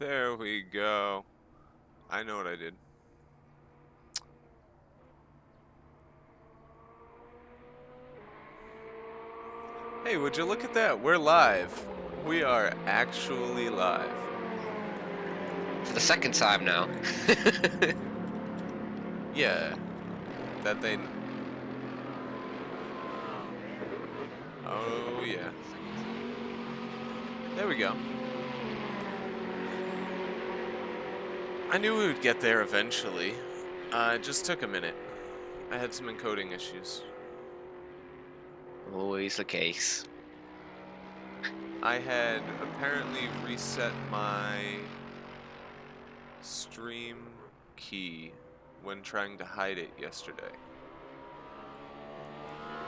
There we go. I know what I did. Hey, would you look at that? We're live. We are actually live. For the second time now. Yeah. That thing. Oh, yeah. There we go. I knew we would get there eventually. It just took a minute. I had some encoding issues. Always the case. I had apparently reset my stream key when trying to hide it yesterday.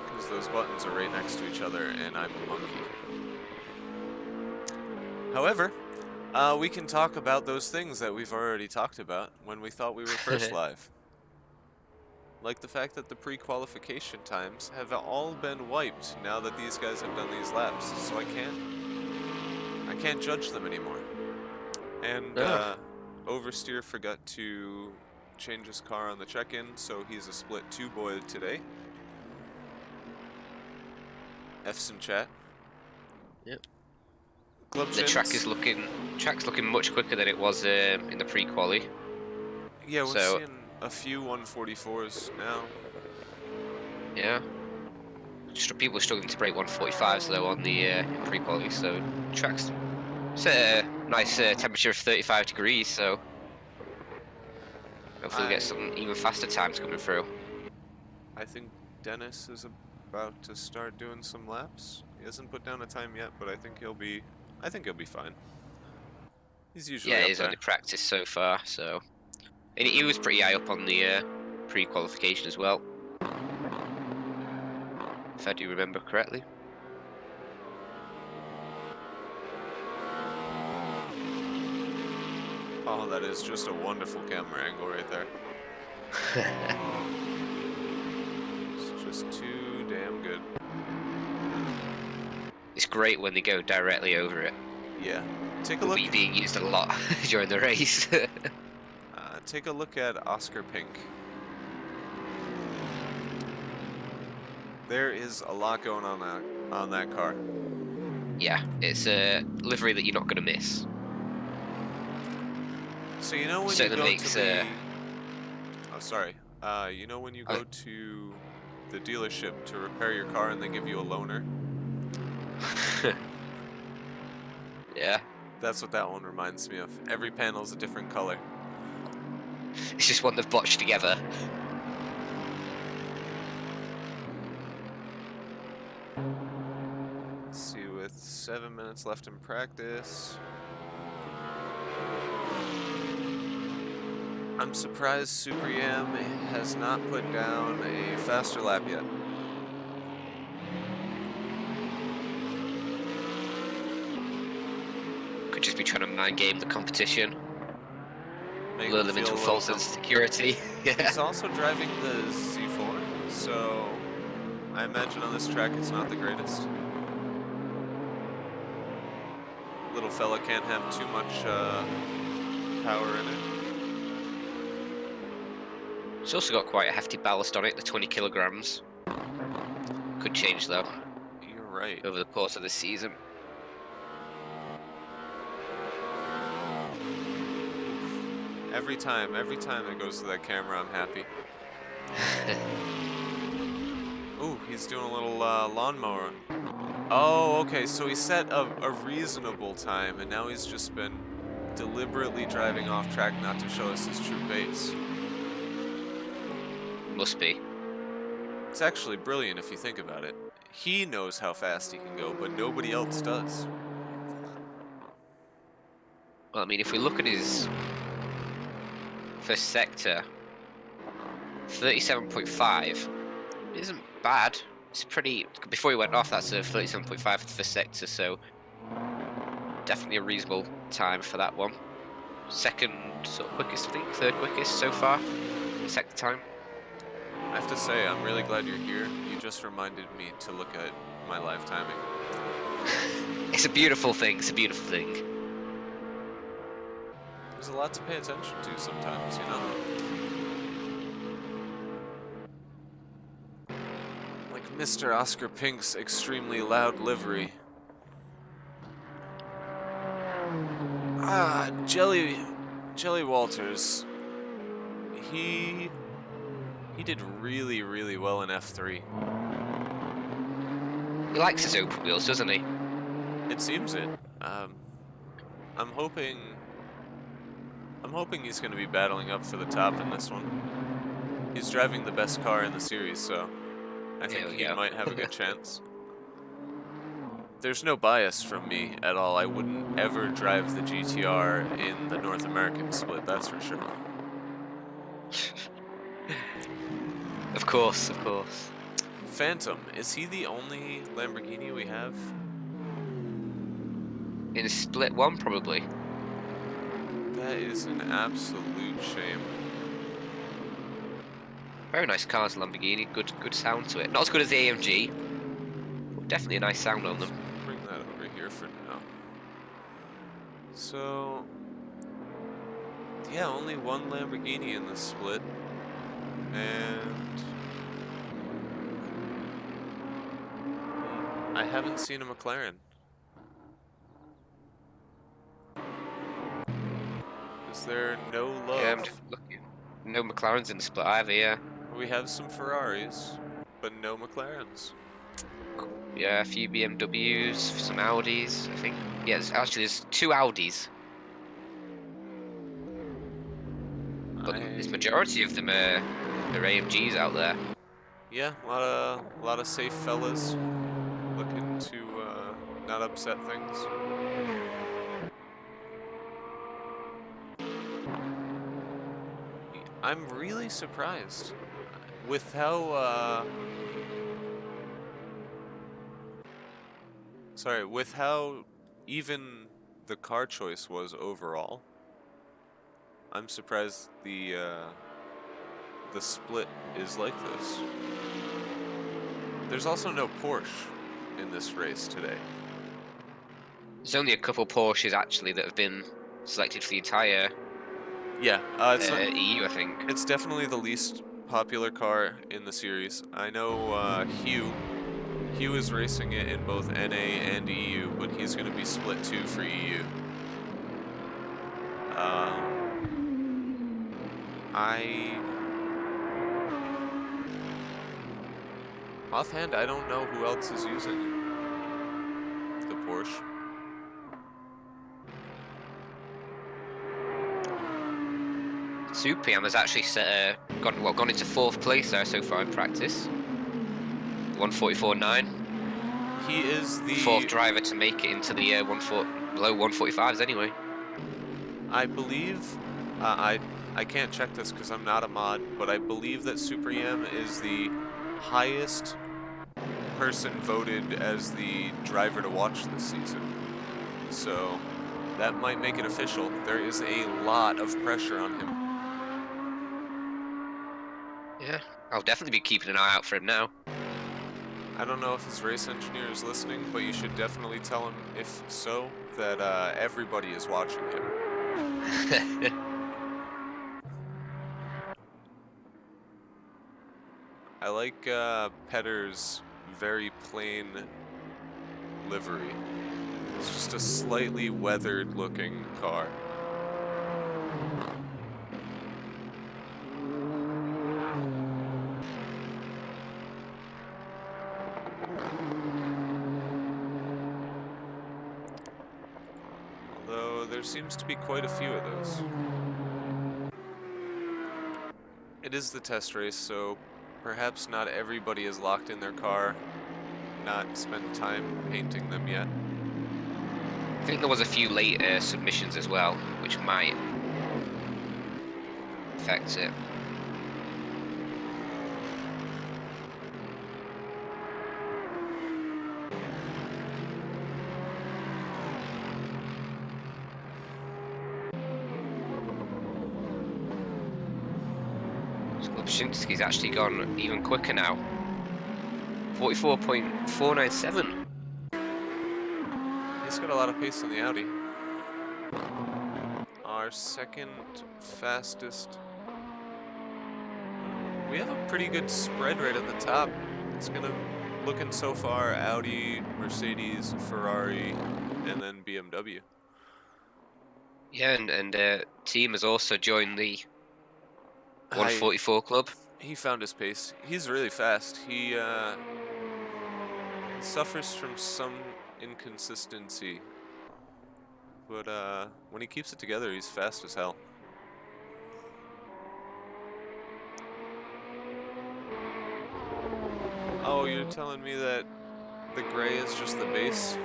Because those buttons are right next to each other and I'm a monkey. However, we can talk about those things that we've already talked about when we thought we were first live. Like the fact that the pre-qualification times have all been wiped now that these guys have done these laps, so I can't judge them anymore. And Oversteer forgot to change his car on the check-in, so he's a split 2 boy today. F's in chat. Yep. Club The track's looking much quicker than it was in the pre-quali. Yeah, we're seeing a few 144s now. Yeah. People are struggling to break 145s though on the pre-quali, so track's set a nice temperature of 35 degrees, so hopefully we'll get some even faster times coming through. I think Dennis is about to start doing some laps. He hasn't put down a time yet, but I think he'll be fine. He's usually he's up only practiced so far, so and he was pretty high up on the pre-qualification as well, if I do remember correctly. Oh, that is just a wonderful camera angle right there. It's just too damn good. It's great when they go directly over it. Yeah. Take a look. Will be being used a lot during the race. Take a look at Oscar Pink. There is a lot going on that car. Yeah, it's a livery that you're not going to miss. So you know when you go to the... Oh, sorry. You know when you go to the dealership to repair your car and they give you a loaner? Yeah. That's what that one reminds me of. Every panel's a different color. It's just one they've botched together. Let's see, with 7 minutes left in practice. I'm surprised Super Yam has not put down a faster lap yet. Could just be trying to mind game the competition. Lure them into a false sense of security. Yeah. He's also driving the Z4, so I imagine on this track it's not the greatest. Little fella can't have too much power in it. It's also got quite a hefty ballast on it, the 20 kilograms. Could change though. You're right. Over the course of the season. Every time it goes to that camera, I'm happy. Ooh, he's doing a little lawnmower. Oh, okay, so he set a reasonable time, and now he's just been deliberately driving off track not to show us his true pace. Must be. It's actually brilliant if you think about it. He knows how fast he can go, but nobody else does. Well, I mean, if we look at his first sector, 37.5 isn't bad. It's pretty, before he went off, that's a 37.5 for the first sector, so definitely a reasonable time for that one. Second sort of quickest, I think, third quickest so far in sector time. I have to say, I'm really glad you're here. You just reminded me to look at my live timing. It's a beautiful thing, it's a beautiful thing. There's a lot to pay attention to sometimes, you know? Like Mr. Oscar Pink's extremely loud livery. Ah, Jelly Walters. He did really, really well in F3. He likes his open wheels, doesn't he? It seems it. I'm hoping he's going to be battling up for the top in this one. He's driving the best car in the series, so I Here think we he go. might have a good chance. There's no bias from me at all. I wouldn't ever drive the GTR in the North American split, that's for sure. Of course, of course. Phantom, is he the only Lamborghini we have? In split one, probably. That is an absolute shame. Very nice cars, Lamborghini. Good sound to it. Not as good as the AMG, but definitely a nice sound on them. Bring that over here for now. So, yeah, only one Lamborghini in the split. And I haven't seen a McLaren. Is there no Yeah, I'm love? just looking. No McLarens in the split either, yeah. We have some Ferraris, but no McLarens. Yeah, a few BMWs, some Audis, I think. Yeah, there's 2 Audis, but the majority of them are AMGs out there. Yeah, a lot of safe fellas looking to not upset things. I'm really surprised with how with how even the car choice was overall. I'm surprised the split is like this. There's also no Porsche in this race today. There's only a couple Porsches actually that have been selected for the entire Yeah, EU, I think. it's definitely the least popular car in the series. I know Hugh is racing it in both NA and EU, but he's going to be split 2 for EU. Offhand, I don't know who else is using the Porsche. Supiam has actually gone into 4th place there so far in practice. 144.9. He is the 4th driver to make it into the below 145s anyway. I believe I can't check this because I'm not a mod, but I believe that Supreme is the highest person voted as the driver to watch this season. So that might make it official. There is a lot of pressure on him. Yeah, I'll definitely be keeping an eye out for him now. I don't know if his race engineer is listening, but you should definitely tell him, if so, that everybody is watching him. I like Petter's very plain livery. It's just a slightly weathered looking car. Although there seems to be quite a few of those. It is the test race, so perhaps not everybody is locked in their car, not spent time painting them yet. I think there was a few late submissions as well, which might affect it. Shinski's actually gone even quicker now. 44.497. He's got a lot of pace in the Audi. Our our second fastest. We have a pretty good spread right at the top. It's gonna looking so far Audi, Mercedes, Ferrari, and then BMW. Yeah, and team has also joined the I 144 club. He found his pace. He's really fast. He suffers from some inconsistency, but when he keeps it together, he's fast as hell. Oh, you're telling me that the gray is just the base?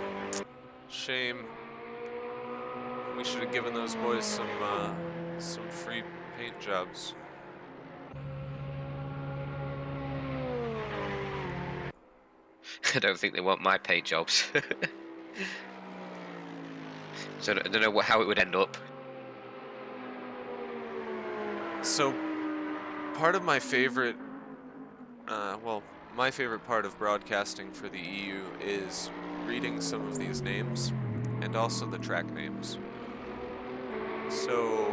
Shame. We should have given those boys some free paint jobs. I don't think they want my paint jobs. So I don't know how it would end up. So, part of my favorite, well, my favorite part of broadcasting for the EU is reading some of these names and also the track names. So,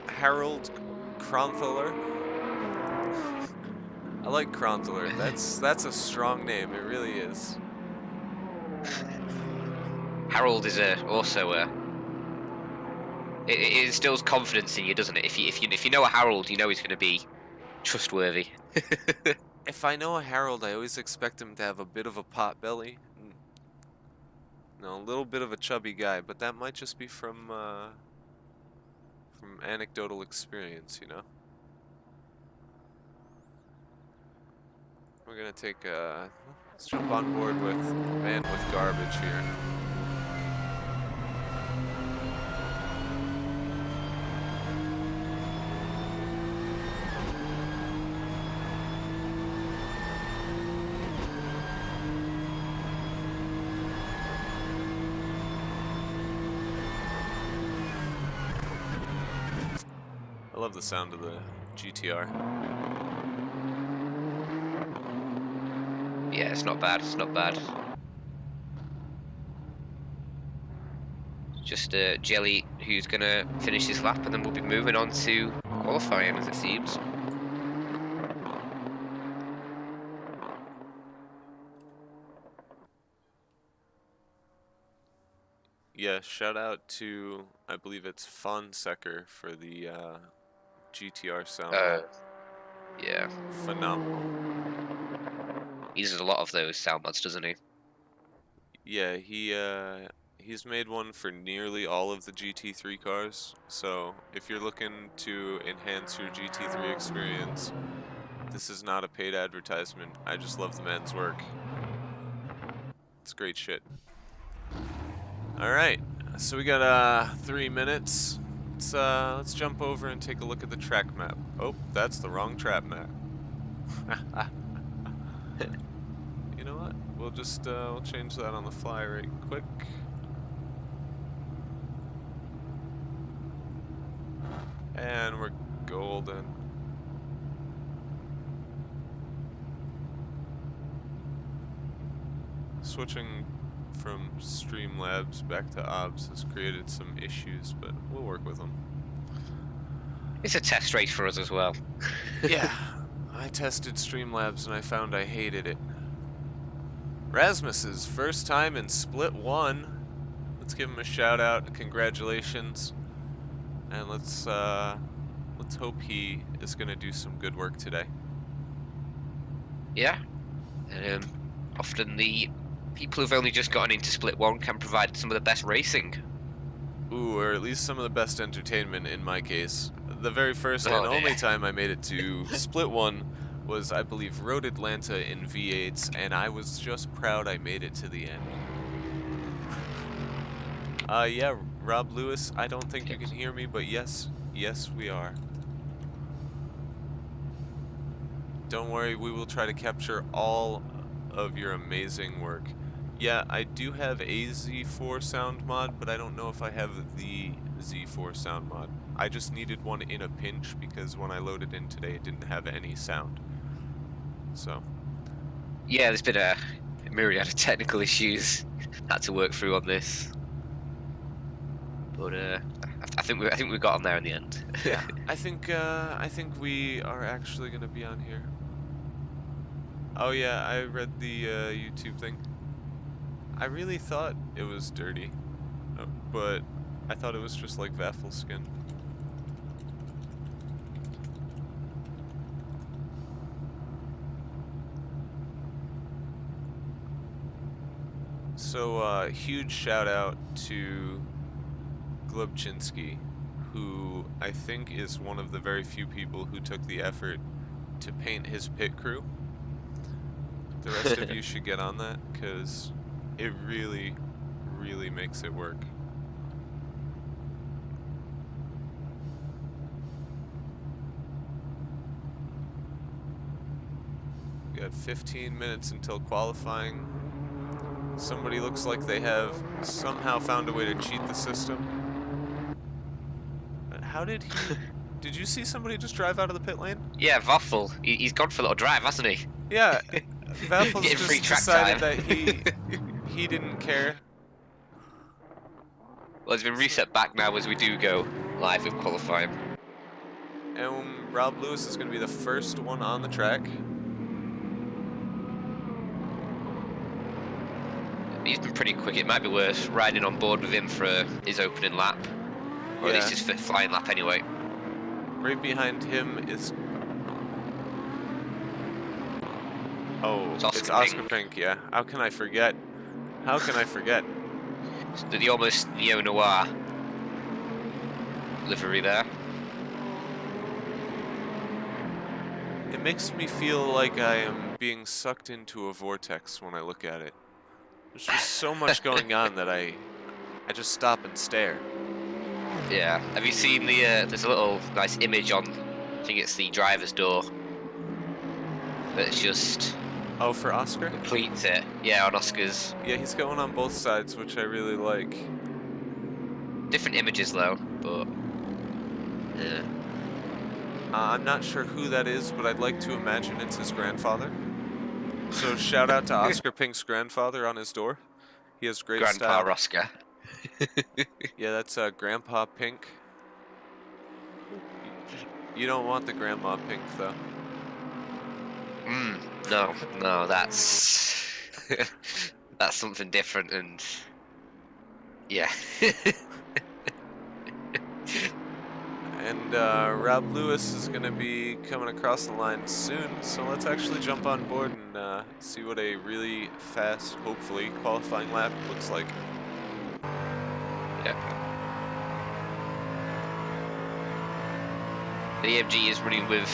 Harold Kronthaler. I like Kronthaler. That's a strong name. It really is. Harold is also it instills confidence in you, doesn't it? If you know a Harold, you know he's going to be trustworthy. If I know a Harold, I always expect him to have a bit of a pot belly. No, a little bit of a chubby guy, but that might just be from anecdotal experience, you know? We're gonna take let's jump on board with man with garbage here. I love the sound of the GTR. Yeah, it's not bad. It's not bad. Just Jelly, who's gonna finish his lap, and then we'll be moving on to qualifying, as it seems. Yeah, shout out to, I believe it's Fonsecker for the GTR sound mod. Yeah, Phenomenal. he uses a lot of those sound mods, doesn't he? Yeah, he's made one for nearly all of the GT3 cars. So if you're looking to enhance your GT3 experience, this is not a paid advertisement. I just love the man's work. It's great shit. All right, so we got 3 minutes. Let's jump over and take a look at the track map. Oh, that's the wrong track map. You know what? We'll just we'll change that on the fly right quick. And we're golden. Switching from Streamlabs back to OBS has created some issues, but we'll work with them. It's a test race for us as well. Yeah, I tested Streamlabs and I found I hated it. Rasmus's first time in Split 1. Let's give him a shout out, congratulations. And let's hope he is gonna do some good work today. Yeah. Often the people who've only just gotten into Split 1 can provide some of the best racing. Ooh, or at least some of the best entertainment in my case. The very first and Oh, only yeah. time I made it to Split 1 was, I believe, Road Atlanta in V8s, and I was just proud I made it to the end. Yeah, Rob Lewis, I don't think you can hear me, but yes, we are. Don't worry, we will try to capture all of your amazing work. Yeah, I do have a Z4 sound mod, but I don't know if I have the Z4 sound mod. I just needed one in a pinch because when I loaded in today, it didn't have any sound. So. Yeah, there's been a myriad of technical issues had to work through on this. But I think we got on there in the end. Yeah, I think we are actually gonna be on here. Oh yeah, I read the YouTube thing. I really thought it was dirty, but I thought it was just like Vaffle skin. So huge shout out to Glubchinsky, who I think is one of the very few people who took the effort to paint his pit crew. The rest of you should get on that, because it really, really makes it work. We got 15 minutes until qualifying. Somebody looks like they have somehow found a way to cheat the system. How did he... Did you see somebody just drive out of the pit lane? Yeah, Voffel. He's gone for a little drive, hasn't he? Yeah, Vaffle's Getting free just track decided time. that he didn't care. Well, it's been reset back now as we do go live with qualifying. And Rob Lewis is going to be the first one on the track. He's been pretty quick. It might be worth riding on board with him for his opening lap. Or at least his flying lap anyway. Right behind him is... Oh, it's Oscar Pink, yeah. How can I forget? How can I forget? The almost neo-noir livery there. It makes me feel like I am being sucked into a vortex when I look at it. There's just so much going on that I just stop and stare. Yeah. Have you seen the? There's a little nice image on. I think it's the driver's door. That's just. Oh, for Oscar? Completes it. Yeah, on Oscar's. Yeah, he's going on both sides, which I really like. Different images though, but. Yeah. I'm not sure who that is, but I'd like to imagine it's his grandfather. So shout out to Oscar Pink's grandfather on his door. He has great Grandpa style. Oscar. Yeah, that's Grandpa Pink. You don't want the Grandma Pink, though. No, that's that's something different, and yeah. And Rob Lewis is going to be coming across the line soon, so let's actually jump on board and see what a really fast, hopefully, qualifying lap looks like. Yeah. The AMG is running with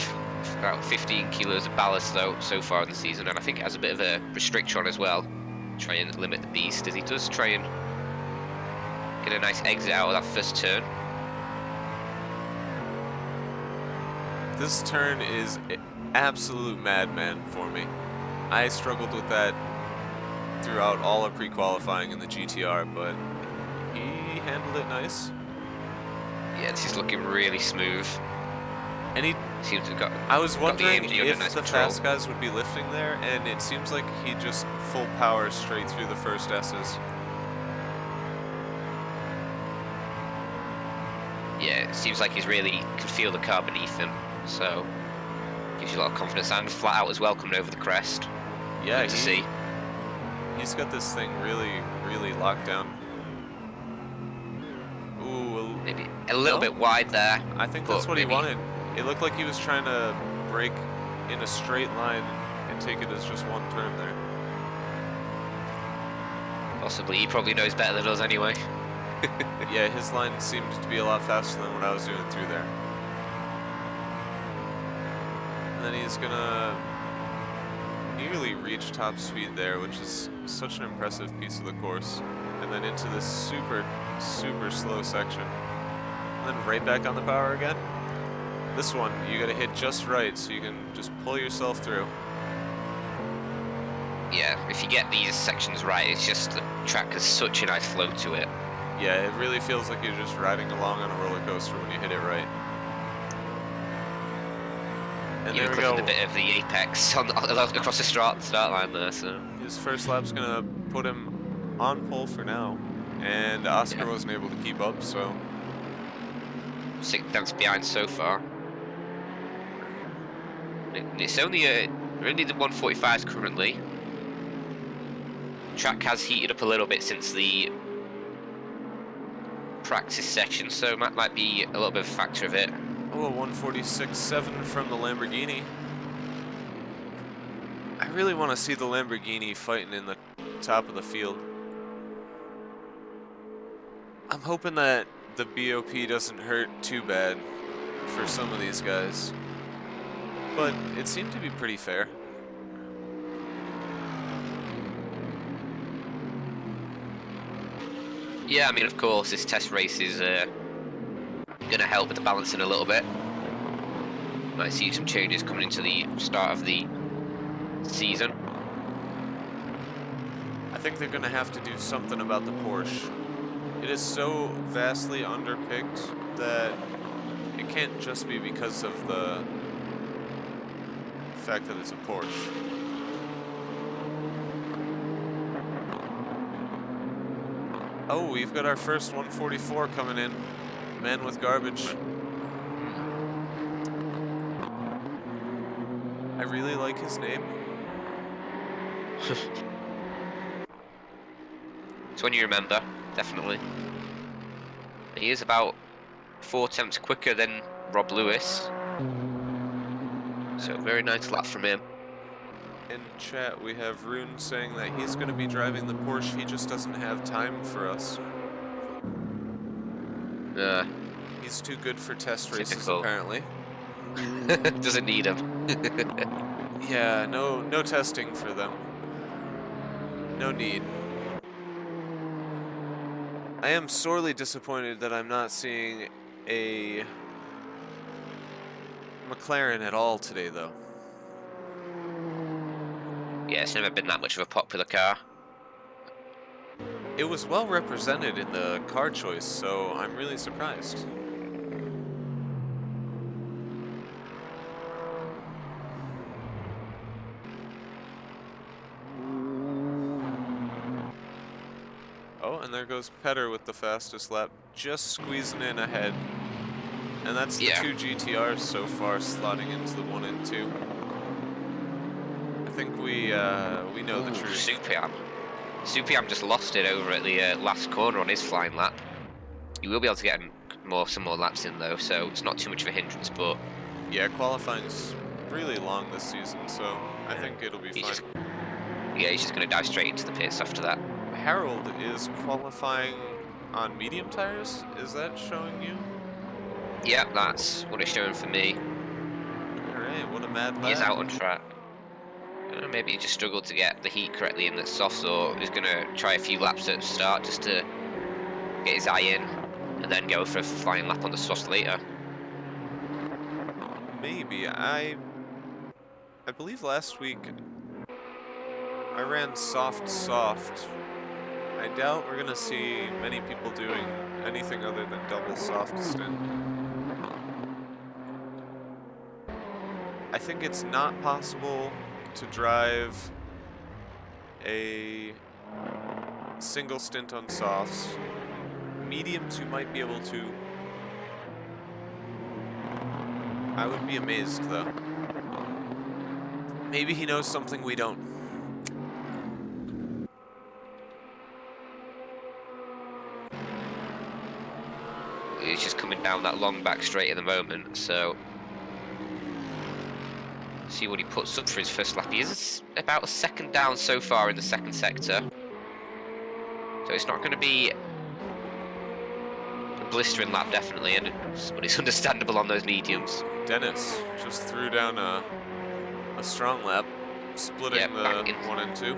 about 15 kilos of ballast though so far in the season, and I think it has a bit of a restriction on as well. Try and limit the beast as he does try and get a nice exit out of that first turn. This turn is absolute madman for me. I struggled with that throughout all of pre-qualifying in the GTR, but he handled it nice. Yeah, this is looking really smooth. And he seems to have got. I was wondering if nice the fast guys would be lifting there, and it seems like he just full power straight through the first S's. Yeah, it seems like he's really can feel the car beneath him, so gives you a lot of confidence, and flat out as well coming over the crest. Yeah, good to see. He's got this thing really locked down. Ooh, maybe a little bit wide there. I think that's what he wanted. It looked like he was trying to brake in a straight line and take it as just one turn there. Possibly, he probably knows better than us anyway. Yeah, his line seemed to be a lot faster than what I was doing through there. And then he's gonna nearly reach top speed there, which is such an impressive piece of the course. And then into this super slow section. And then right back on the power again. This one, you gotta hit just right so you can just pull yourself through. Yeah, if you get these sections right, it's just the track has such a nice flow to it. Yeah, it really feels like you're just riding along on a roller coaster when you hit it right. And You're there we go. a bit of the apex on across the start line there. So his first lap's gonna put him on pole for now, and Oscar wasn't able to keep up, so 6 tenths behind so far. It's only the 145s currently. Track has heated up a little bit since the practice session, so might be a little bit of a factor of it. Oh, a 146.7 from the Lamborghini. I really want to see the Lamborghini fighting in the top of the field. I'm hoping that the BOP doesn't hurt too bad for some of these guys, but it seemed to be pretty fair. Yeah, I mean, of course, this test race is going to help with the balancing a little bit. Might see some changes coming into the start of the season. I think they're going to have to do something about the Porsche. It is so vastly underpicked that it can't just be because of the fact that it's a Porsche. Oh, we've got our first 144 coming in. Man with garbage. I really like his name. It's one you remember, definitely. He is about 4 tenths quicker than Rob Lewis. So very nice lap from him. In chat, we have Rune saying that he's going to be driving the Porsche. He just doesn't have time for us. He's too good for test races, Typical. apparently. Doesn't need him. Yeah, no testing for them. No need. I am sorely disappointed that I'm not seeing a McLaren at all today, though. Yeah, it's never been that much of a popular car. It was well represented in the car choice, so I'm really surprised. Oh, and there goes Petter with the fastest lap, just squeezing in ahead. And that's the 2 GTRs so far slotting into the 1 and 2. I think we know the truth. Supiam just lost it over at the last corner on his flying lap. You will be able to get some more laps in though, so it's not too much of a hindrance. But yeah, qualifying's really long this season, so I think it'll be fine. He's just going to dive straight into the pits after that. Harold is qualifying on medium tires. Is that showing you? Yeah, that's what it's showing for me. All right, what a mad lad. He's out on track. Maybe he just struggled to get the heat correctly in the softs, or he's going to try a few laps at the start just to get his eye in, and then go for a flying lap on the softs later. Maybe. I believe last week I ran soft. I doubt we're going to see many people doing anything other than double soft stint. I think it's not possible to drive a single stint on softs. Mediums you might be able to. I would be amazed though. Maybe he knows something we don't. He's just coming down that long back straight at the moment, so see what he puts up for his first lap. He is about a second down so far in the second sector, so it's not going to be a blistering lap definitely, but it's understandable on those mediums. Dennis just threw down a strong lap, splitting the 1 and 2.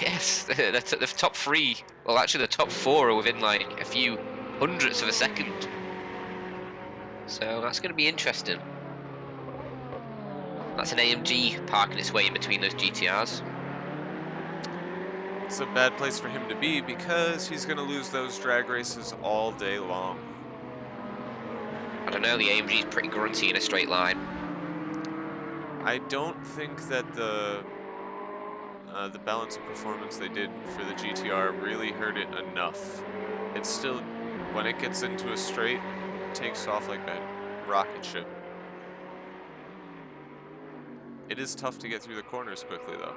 Yes, the top 3, well actually the top 4 are within like a few hundredths of a second. So that's going to be interesting. That's an AMG parking its way in between those GTRs. It's a bad place for him to be because he's going to lose those drag races all day long. I don't know, the AMG is pretty grunty in a straight line. I don't think that the balance of performance they did for the GTR really hurt it enough. It's still, when it gets into a straight, takes off like a rocket ship. It is tough to get through the corners quickly, though.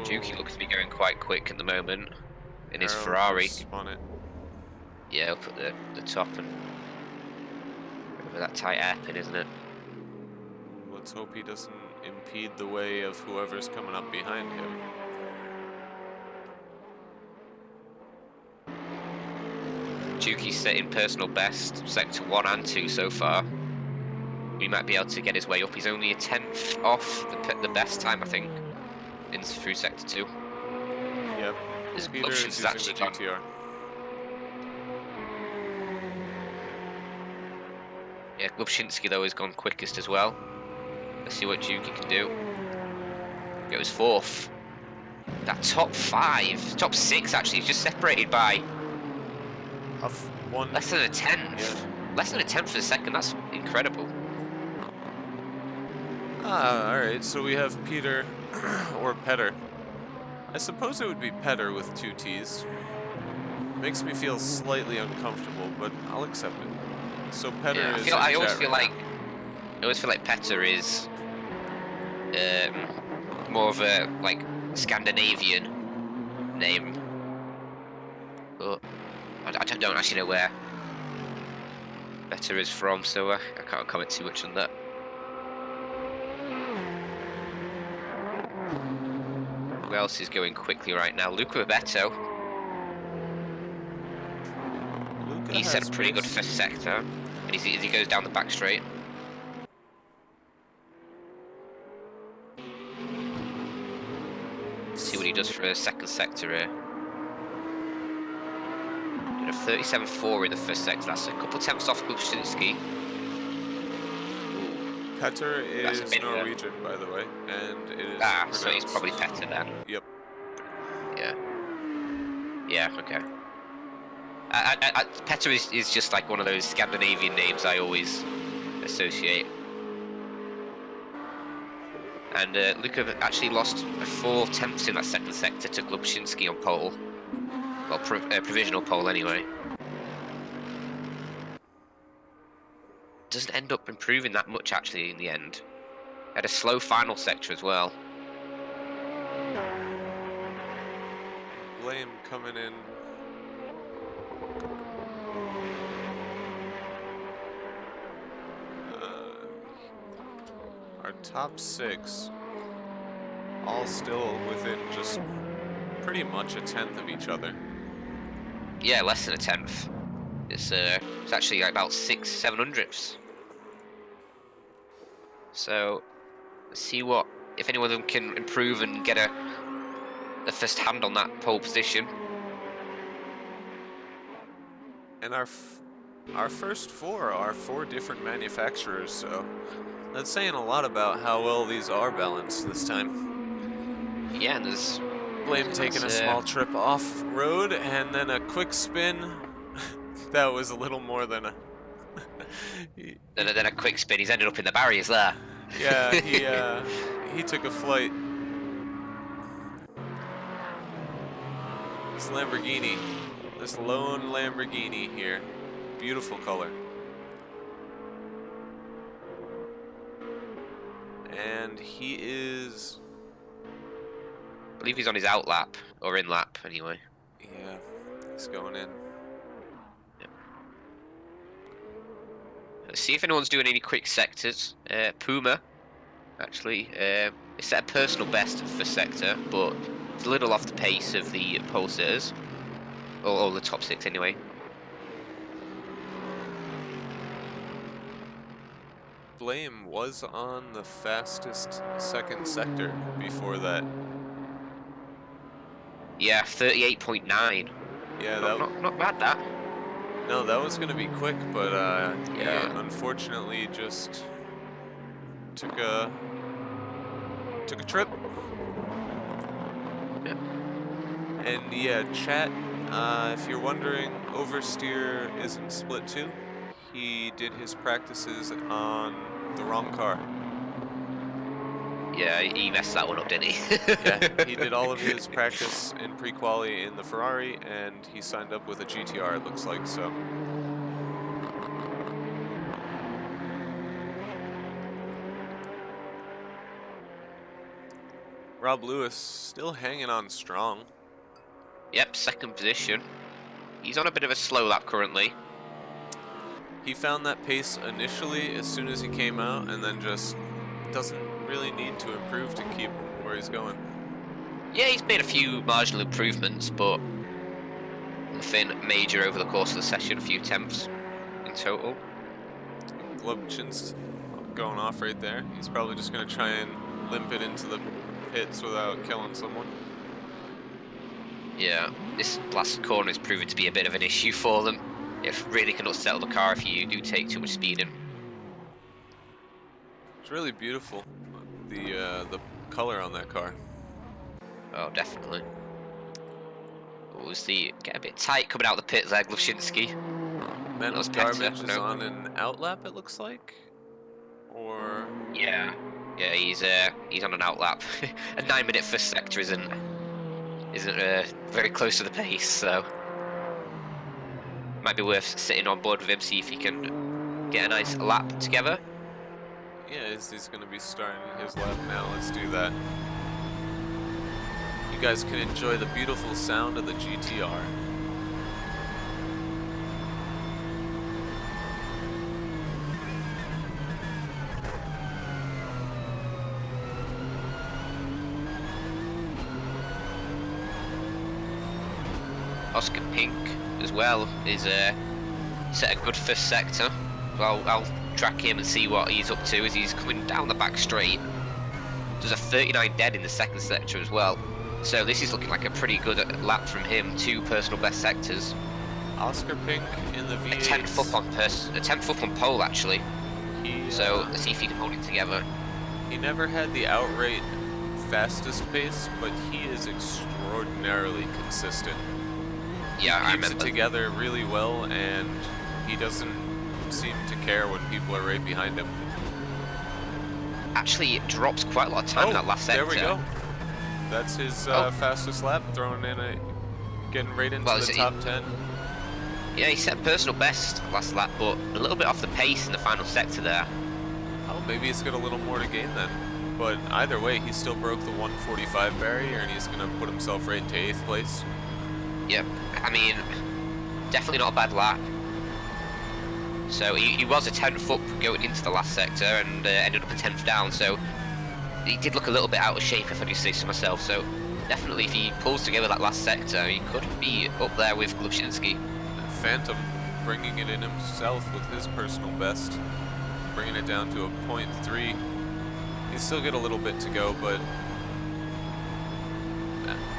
Juki looks to be going quite quick at the moment in his Arrow Ferrari. just spun it. Yeah, up at the top and over that tight hairpin, isn't it? Let's hope he doesn't impede the way of whoever's coming up behind him. Juki's setting personal best, sector 1 and 2 so far. We might be able to get his way up. He's only a 10th off the best time, I think, through sector 2. Yep. His Peter is Glubshin's using actually the gone. GTR. Yeah, Glubshinsky though has gone quickest as well. Let's see what Juki can do. It was 4th. That top 6 actually is just separated by One. less than a 10th. Yeah. Less than a 10th of a second. That's incredible. Ah, alright, so we have Peter, or Petter. I suppose it would be Petter with 2 T's. Makes me feel slightly uncomfortable, but I'll accept it. So Petter Yeah, is in I always chat feel right like Petter is more of a like Scandinavian name, but I don't actually know where Petter is from, so I can't comment too much on that. Who else is going quickly right now? Luca Beto. now. He set a has pretty good pace. first sector, and as he goes down the back straight. See what he does for a second sector here. Did a 37.4 in the first sector. That's a couple tenths off Glubshinsky. Petter That's a is bit Norwegian, by the way, and it is so he's probably pronounced. Petter then. Yep. Yeah. Yeah, okay. Petter is just like one of those Scandinavian names I always associate. And Luka actually lost 4 tenths in that second sector to Glubshinsky on pole. Well, provisional pole anyway. Doesn't end up improving that much actually in the end. Had a slow final sector as well. Blame coming in. Our top 6 all still within just pretty much a 1/10 of each other. Yeah, less than a 10th. It's actually like about 7/6. So let's see if any one of them can improve and get a first hand on that pole position. And our first 4 are 4 different manufacturers, so that's saying a lot about how well these are balanced this time. Yeah, and there's Blame taking a small trip off road and then a quick spin. That was a little more than a. then a quick spin. He's ended up in the barriers there. Yeah, he took a flight. This Lamborghini, this lone Lamborghini here, beautiful color. And he is. I believe he's on his out lap or in lap anyway. Yeah, he's going in. Yep. Let's see if anyone's doing any quick sectors. Puma, actually, he set a personal best for sector, but it's a little off the pace of the pulsars, or the top 6 anyway. Blame was on the fastest second sector before that. Yeah, 38.9. Yeah, not bad that. No, that was gonna be quick, but he Yeah. unfortunately just took a trip. Yeah. And yeah, chat, if you're wondering, oversteer isn't split 2. He did his practices on the wrong car. Yeah, he messed that one up, didn't Yeah, he he? did all of his practice in pre-quali in the Ferrari, and he signed up with a GTR, it looks like, so. Rob Lewis still hanging on strong. Yep, second position. He's on a bit of a slow lap currently. He found that pace initially as soon as he came out, and then just doesn't really need to improve to keep where he's going. Yeah, he's made a few marginal improvements, but nothing major over the course of the session, a few tenths in total. Globchin's going off right there. He's probably just going to try and limp it into the pits without killing someone. Yeah, this last corner is proving to be a bit of an issue for them. It really cannot settle the car if you do take too much speed in. It's really beautiful, the color on that car. Oh, definitely. What was the get a bit tight coming out of the pits there, Glushinsky? Man That was with Petter, Garbage is no? on an outlap, it looks like. Or Yeah, yeah, he's on an outlap. A 9-minute first sector isn't very close to the pace, so might be worth sitting on board with him, see if he can get a nice lap together. yeah, he's going to be starting his lap now. Let's do that. You guys can enjoy the beautiful sound of the GTR. Oscar Pink as well is set a good first sector. I'll track him and see what he's up to as he's coming down the back straight. There's a 39 dead in the second sector as well. So this is looking like a pretty good lap from him, 2 personal best sectors. Oscar Pink in the A V8. 10th up on pole actually. So let's see if he can hold it together. He never had the outright fastest pace, but he is extraordinarily consistent. Yeah, I He keeps it remember. together really well, and he doesn't seem to care when people are right behind him. Actually, it drops quite a lot of time in that last sector. There we go. That's his fastest lap, throwing in getting right into the top 10. Yeah, he set personal best last lap, but a little bit off the pace in the final sector there. Oh, maybe he's got a little more to gain then. But either way, he still broke the 145 barrier, and he's going to put himself right into 8th place. Yep, I mean, definitely not a bad lap. So he was a 10th up going into the last sector and ended up a 10th down, so he did look a little bit out of shape, if I do say so myself. So definitely if he pulls together that last sector, he could be up there with Glushinsky. Phantom bringing it in himself with his personal best, bringing it down to a 0.3. He's still got a little bit to go, but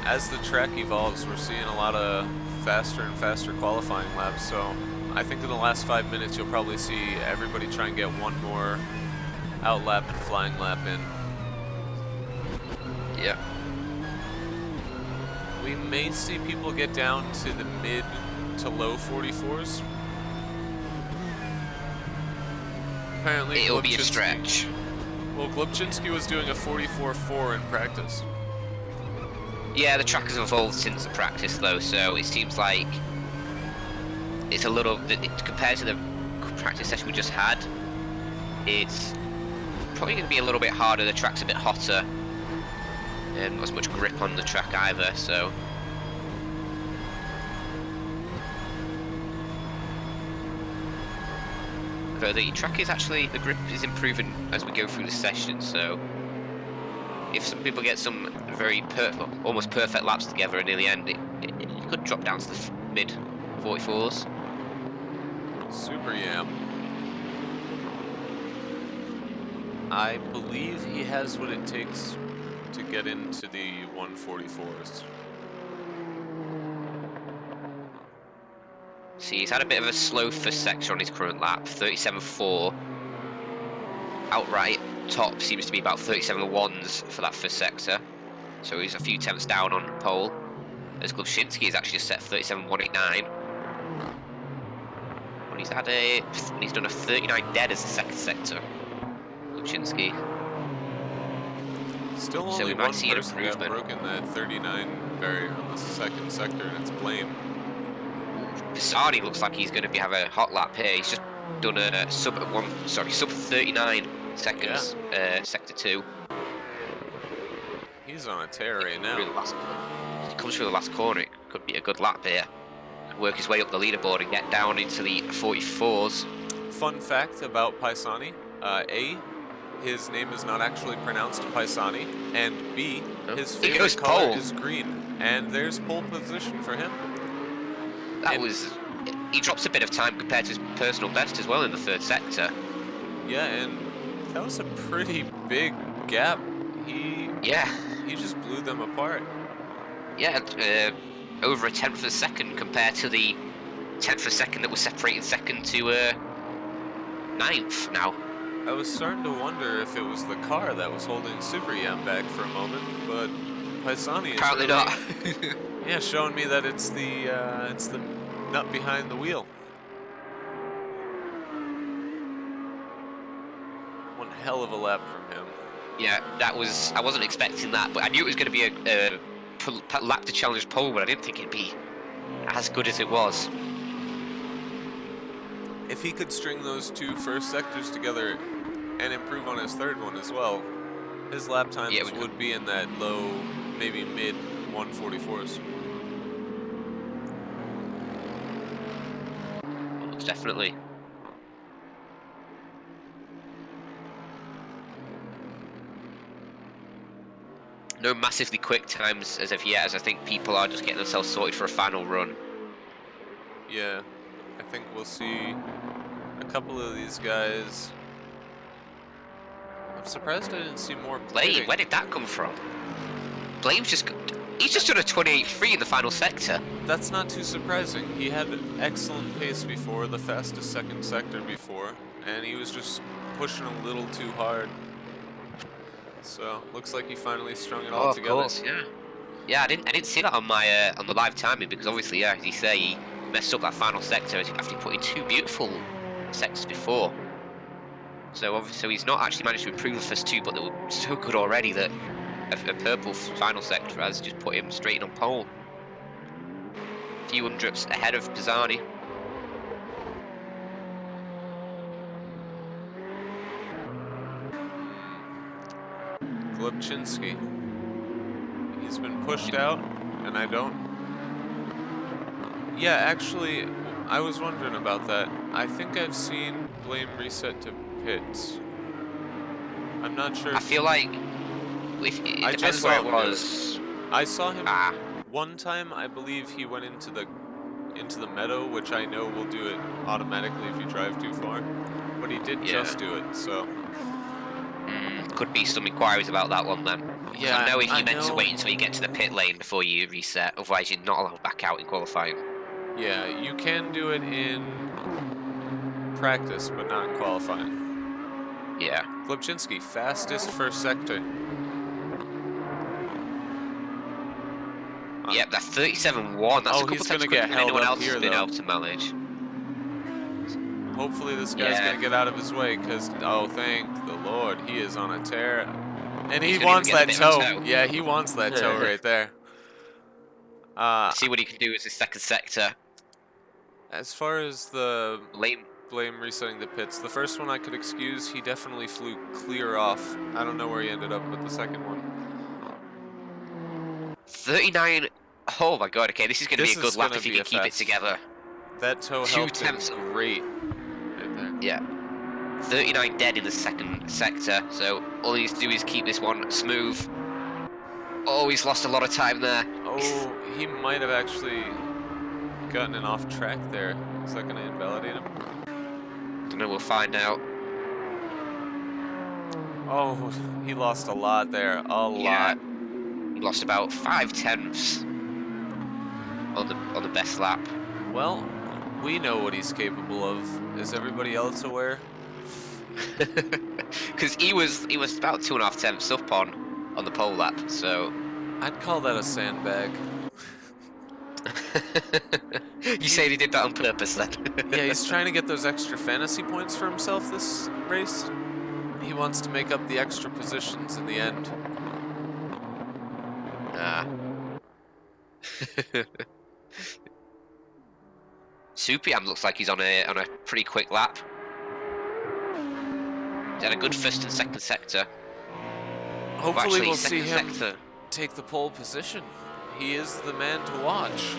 as the track evolves, we're seeing a lot of faster and faster qualifying laps, so I think in the last 5 minutes you'll probably see everybody try and get one more out lap and flying lap in. Yeah. We may see people get down to the mid to low 44s. Apparently It'll be a stretch. Well, Globchinski was doing a 44.4 in practice. Yeah, the track has evolved since the practice though, so it seems like it's a little, compared to the practice session we just had, it's probably going to be a little bit harder. The track's a bit hotter and not as much grip on the track either, so. Though the track is actually, the grip is improving as we go through the session, so if some people get some very almost perfect laps together near the end, it could drop down to the mid 44s. Super Yam. I believe he has what it takes to get into the 144s. See, he's had a bit of a slow first sector on his current lap, 37.4. Outright top seems to be about 37.1s for that first sector. So he's a few tenths down on pole. as Glubshinski has actually just set 37.189. When he's done a 39 dead as the second sector, Glubshinski. Still So only we might one see an person got improvement. broken that 39 barrier on the second sector, and it's Blame. Pisani looks like he's going to have a hot lap here. He's just done a sub 39 Yeah, seconds, sector 2. he's on a tear right now. He comes through the last corner. It could be a good lap here. Could work his way up the leaderboard and get down into the 44s. Fun fact about Paisani, A, his name is not actually pronounced Paisani, and B, his He goes favorite color pole. is green, and there's pole position for him. He drops a bit of time compared to his personal best as well in the third sector. Yeah, and that was a pretty big gap. He just blew them apart. Yeah, over a tenth of a second compared to the tenth of a second that was separating second to ninth now. I was starting to wonder if it was the car that was holding Super Yam back for a moment, but Paisani is Apparently really, not. yeah, showing me that it's the nut behind the wheel. One hell of a lap from him. Yeah, I wasn't expecting that, but I knew it was going to be a lap to challenge pole, but I didn't think it'd be as good as it was. If he could string those two first sectors together and improve on his third one as well, his lap times would be in that low, maybe mid 144s. Definitely. No massively quick times as of yet, as I think people are just getting themselves sorted for a final run. Yeah, I think we'll see a couple of these guys. I'm surprised I didn't see more Blame, where did that come from? Blame's he's just done a 28.3 in the final sector. That's not too surprising. He had an excellent pace before, the fastest second sector before, and he was just pushing a little too hard. So looks like he finally strung it all together. Of course, yeah. Yeah, I didn't see that on my on the live timing because obviously, yeah, as you say, he messed up that final sector after putting two beautiful sectors before. So obviously, he's not actually managed to improve the first two, but they were so good already that a purple final sector has just put him straight on pole. A few hundredths ahead of Pisani. Glubchinski. He's been pushed out, and I don't... Yeah, actually, I was wondering about that. I think I've seen Blame reset to pits. I'm not sure. I feel like it depends where it was. I saw him one time. I believe he went into the meadow, which I know will do it automatically if you drive too far. But he did just do it, so. Could be some inquiries about that one then. Yeah, I know if you meant to wait until you get to the pit lane before you reset, otherwise you're not allowed back out in qualifying. Yeah, you can do it in practice, but not in qualifying. Yeah. Glubchinski, fastest first sector. Yep, that's 37.1. That's a couple he's times gonna quicker get than held anyone up else here, has been though. able to manage. Hopefully this guy's gonna get out of his way, because, oh, thank the Lord, he is on a tear. And he wants that toe. Yeah, he wants that toe right there. See what he can do as his second sector. As far as the Blame resetting the pits, the first one I could excuse, he definitely flew clear off. I don't know where he ended up with the second one. 39. Oh my god, okay, this is going to be a good lap if he can keep it together. That toe helped him great right there. Yeah. 39 dead in the second sector, so all he needs to do is keep this one smooth. Oh, he's lost a lot of time there. Oh, he might have actually gotten an off track there. Is that going to invalidate him? Don't know, we'll find out. Oh, he lost a lot there, a lot. He lost about 5/10 on the best lap. Well, we know what he's capable of. Is everybody else aware? Because he was about 2.5 tenths up on the pole lap, so I'd call that a sandbag. You He, say he did that on purpose then? yeah, he's trying to get those extra fantasy points for himself this race. He wants to make up the extra positions in the end. Ah. Supiam looks like he's on a pretty quick lap. He's had a good first and second sector. Well, Hopefully actually, we'll see second him sector. take the pole position. He is the man to watch.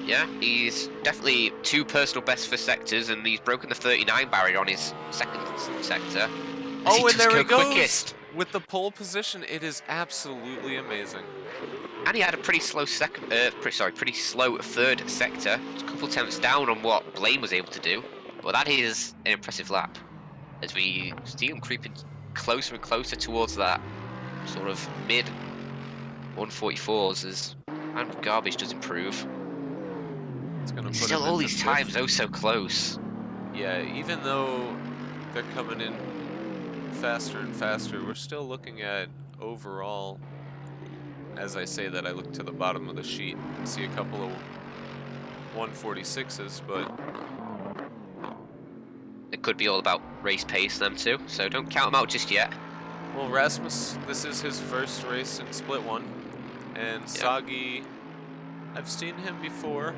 Yeah, he's definitely 2 personal bests for sectors, and he's broken the 39 barrier on his second sector. As he Oh, and does there he go goes! quickest. With the pole position, it is absolutely amazing. And he had a pretty slow pretty slow third sector. A couple attempts down on what Blaine was able to do, but that is an impressive lap. As we see him creeping closer and closer towards that sort of mid 144s as and garbage does improve. It's gonna It's put still him all into these times 5th. oh so close. Yeah, even though they're coming in faster and faster, we're still looking at overall. As I say that, I look to the bottom of the sheet and see a couple of 146s, but It could be all about race pace, them two, so don't count them out just yet. well, Rasmus, this is his first race in Split 1, and Yeah. Sagi, I've seen him before.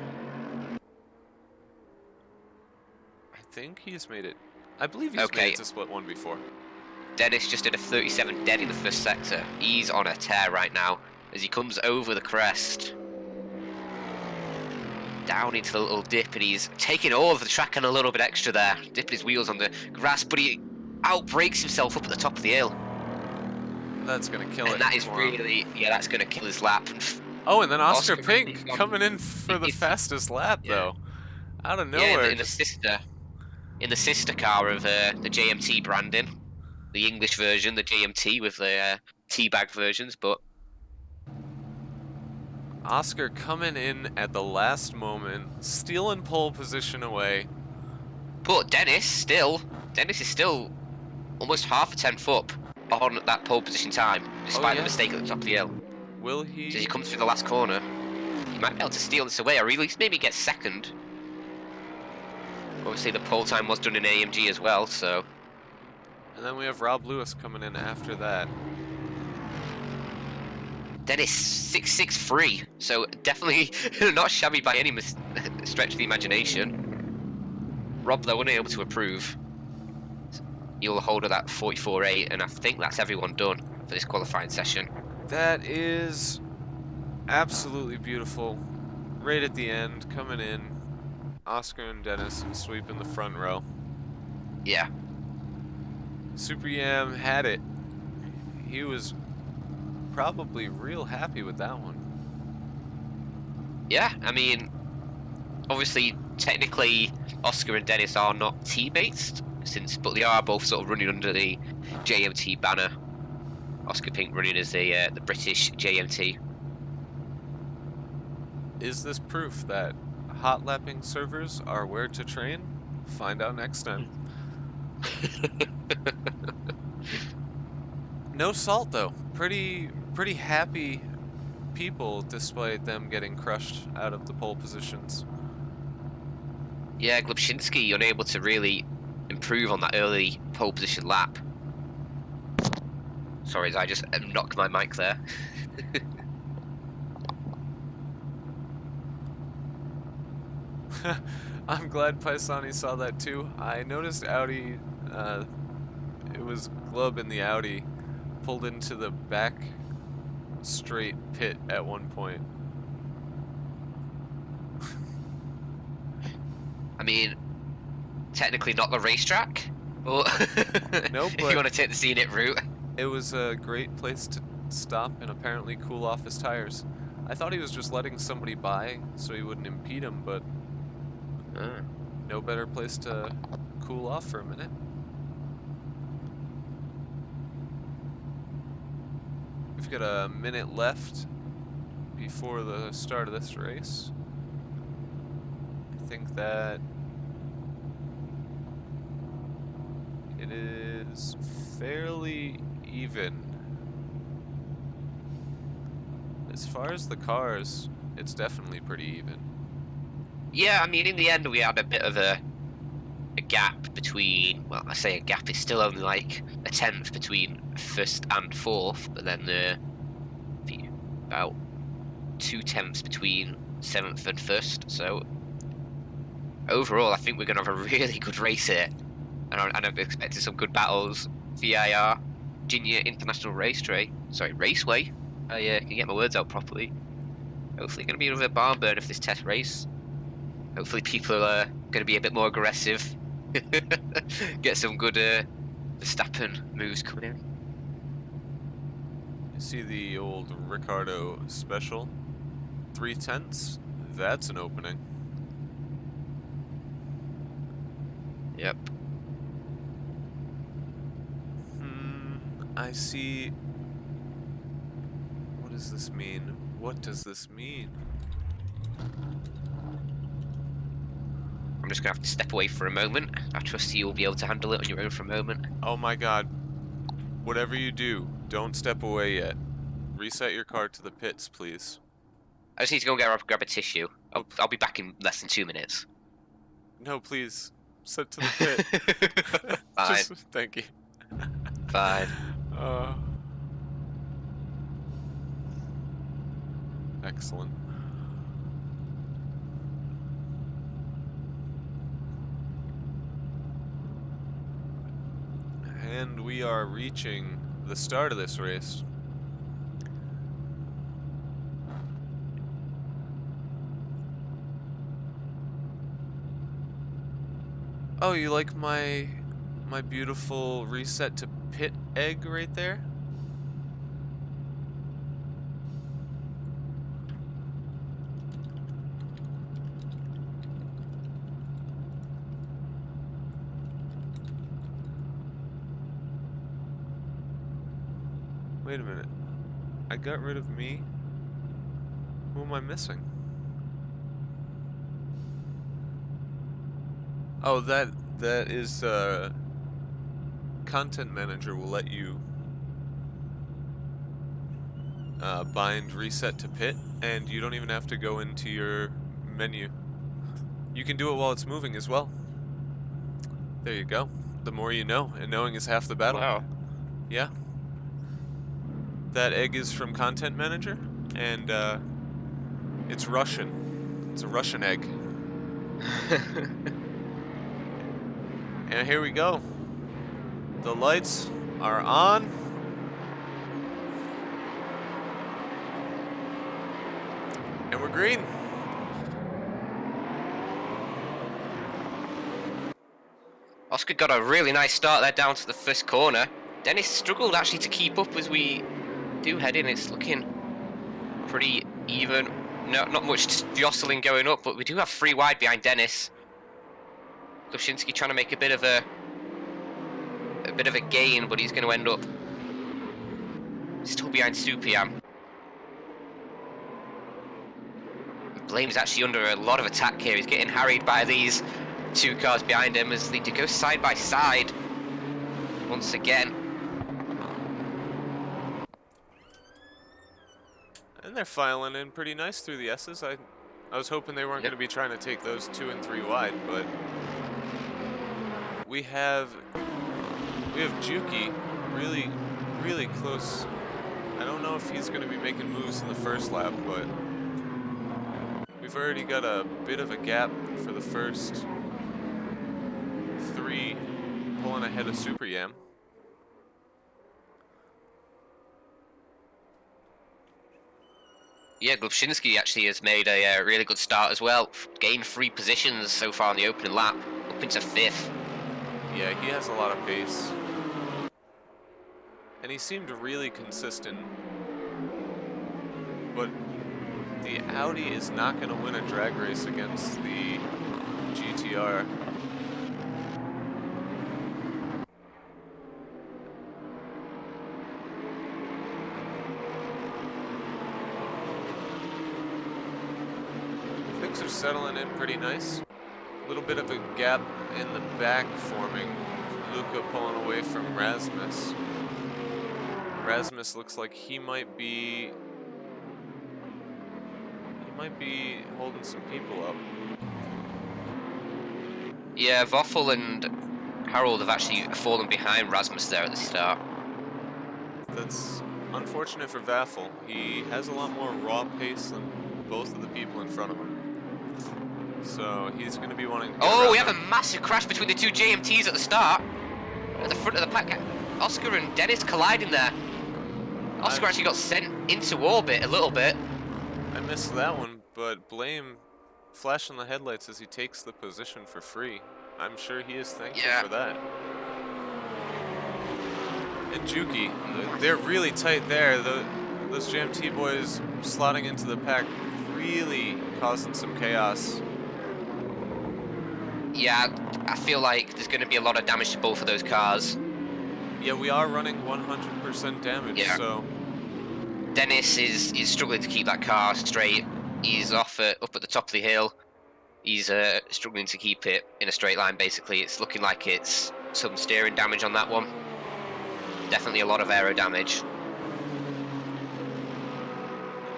I think he's made it. I believe he's made Okay, it to Split 1 before. Dennis just did a 37 dead in the first sector. He's on a tear right now as he comes over the crest. Down into the little dip, and he's taking all of the track and a little bit extra there. Dipping his wheels on the grass, but he outbrakes himself up at the top of the hill. That's gonna kill it. And that is for him. really, yeah, that's going to kill his lap. Oh, and then Oscar Oscar Pink on, coming in for the it's, fastest lap, yeah, though. Out of yeah, nowhere. in the sister car of the JMT branding, the English version, the JMT with the teabag versions, but Oscar coming in at the last moment, stealing pole position away. Dennis is still almost half a tenth up on that pole position time, Oh despite the yeah, mistake at the top of the hill. will So as he he? comes through the last corner, he might be able to steal this away, or at least maybe get second. Obviously, the pole time was done in AMG as well, so And then we have Rob Lewis coming in after that. Dennis 663, so definitely not shabby by any stretch of the imagination. Rob, though, unable to improve. He'll hold of that 44.8, and I think that's everyone done for this qualifying session. That is absolutely beautiful. Right at the end, coming in, Oscar and Dennis sweeping the front row. Yeah. Super Yam had it. He was probably real happy with that one. Yeah, I mean, obviously, technically, Oscar and Dennis are not teammates, but they are both sort of running under the JMT banner. Oscar Pink running as the British JMT. Is this proof that hot lapping servers are where to train? Find out next time. No salt though. Pretty happy people despite them getting crushed out of the pole positions. Yeah, Glubshinsky unable to really improve on that early pole position lap. Sorry, I just knocked my mic there. I'm glad Paisani saw that too. I noticed Audi, it was Glub in the Audi, pulled into the back straight pit at one point. I mean, technically not the racetrack, but Nope, if you want to take the scenic route. It was a great place to stop and apparently cool off his tires. I thought he was just letting somebody by so he wouldn't impede him, but no better place to cool off for a minute. We've got a minute left before the start of this race. I think that it is fairly even. As far as the cars, it's definitely pretty even. Yeah, I mean, in the end, we had a bit of a gap between. Well, I say a gap. It's still only like a tenth between first and fourth, but then about 2 tenths between seventh and first. So overall, I think we're going to have a really good race here, and I'm expecting some good battles. VIR, Junior International Raceway. I can get my words out properly. Hopefully, going to be another barn burner for this test race. Hopefully, people are going to be a bit more aggressive. Get some good Verstappen moves coming in. You see the old Ricardo special? 3/10. That's an opening. Yep. I see. What does this mean? What does this mean? I'm just going to have to step away for a moment. I trust you'll be able to handle it on your own for a moment. Oh my god. Whatever you do, don't step away yet. Reset your car to the pits, please. I just need to go and grab a tissue. Oh, I'll be back in less than 2 minutes. no, please. Set to the pit. Fine. Just thank you. Fine. Excellent. And we are reaching the start of this race. Oh, you like my beautiful reset to pit egg right there? Wait a minute. I got rid of me? Who am I missing? Oh, that is Content Manager will let you bind reset to pit, and you don't even have to go into your menu. You can do it while it's moving as well. There you go. The more you know, and knowing is half the battle. Wow. Yeah. That egg is from Content Manager, and it's Russian. It's a Russian egg. And here we go. The lights are on. And we're green. Oscar got a really nice start there down to the first corner. Dennis struggled actually to keep up as we do head in. It's looking pretty even. No, not much jostling going up, but we do have 3 wide behind Dennis. Lushinsky trying to make a bit of a gain, but he's going to end up still behind Supiam. Blame's actually under a lot of attack here. He's getting harried by these 2 cars behind him as they do go side by side once again. And they're filing in pretty nice through the S's. I was hoping they weren't going to be trying to take those 2 and 3 wide, but we have Juki really close. I don't know if he's going to be making moves in the first lap, but we've already got a bit of a gap for the first 3, pulling ahead of Super Yam. Yeah, Glubshinsky actually has made a really good start as well. Gained 3 positions so far on the opening lap, up into 5th. Yeah, he has a lot of pace. And he seemed really consistent. But the Audi is not going to win a drag race against the GTR. Things are settling in pretty nice. A little bit of a gap in the back forming. Luca pulling away from Rasmus. Rasmus looks like he might be might be holding some people up. Yeah, Voffel and Harold have actually fallen behind Rasmus there at the start. That's unfortunate for Vaffel. He has a lot more raw pace than both of the people in front of him. So he's going to be wanting to get Oh, we around have a them. massive crash between the two JMTs at the start. At the front of the pack, Oscar and Dennis colliding there. Oscar actually got sent into orbit a little bit. I missed that one, but Blame flashing the headlights as he takes the position for free. I'm sure he is thankful Yeah. for that. And Juki, they're really tight there. Those JMT boys slotting into the pack, really causing some chaos. Yeah, I feel like there's going to be a lot of damage to both of those cars. Yeah, we are running 100% damage, Yeah. so... Dennis is struggling to keep that car straight. He's up at the top of the hill. He's struggling to keep it in a straight line, basically. It's looking like it's some steering damage on that one. Definitely a lot of aero damage.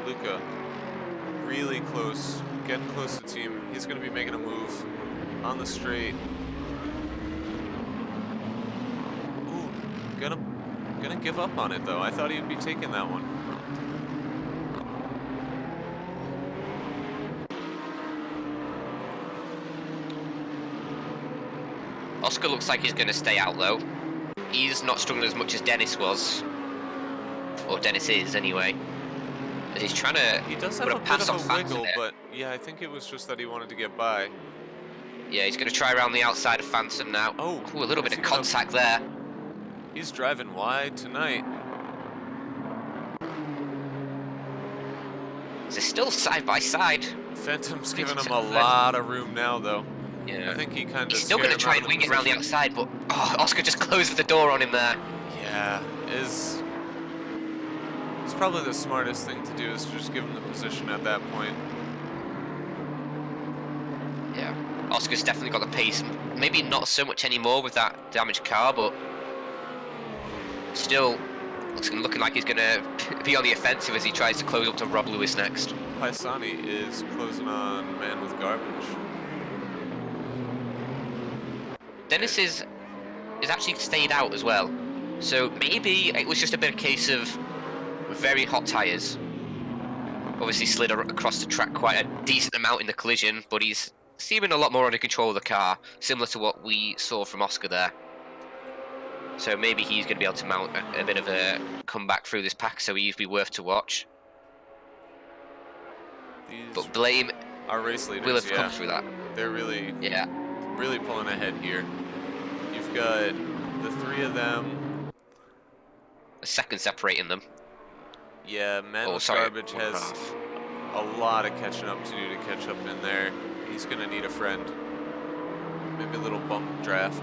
Luca, really close, getting close to team. He's going to be making a move on the straight. Ooh, gonna give up on it though. I thought he'd be taking that one. Oscar looks like he's going to stay out though. He's not struggling as much as Dennis was. Or Dennis is, anyway. As he's trying to He does have put a bit pass of on a Phantom wiggle, there. but yeah, I think it was just that he wanted to get by. Yeah, he's going to try around the outside of Phantom now. Oh, ooh, a little bit is of he gonna- contact there. He's driving wide tonight. They're still side by side. Phantom's giving him Phantom's a out there. lot of room now, though. Yeah. I think he kind of He's still going to try and wing it around the outside, but oh, Oscar just closes the door on him there. Yeah, it's probably the smartest thing to do is to just give him the position at that point. Yeah, Oscar's definitely got the pace. Maybe not so much anymore with that damaged car, but still looking like he's going to be on the offensive as he tries to close up to Rob Lewis next. Paisani is closing on Man with Garbage. Dennis is actually stayed out as well, so maybe it was just a bit of case of very hot tyres. Obviously slid across the track quite a decent amount in the collision, but he's seeming a lot more under control of the car, similar to what we saw from Oscar there. So maybe he's going to be able to mount a bit of a comeback through this pack, so he'd be worth to watch. These But Blame are race leaders, will have yeah. come through that. They're really pulling ahead here. You've got the three of them. A second separating them. Yeah, Man with Garbage has a lot of catching up to do to catch up in there. He's going to need a friend. Maybe a little bump draft.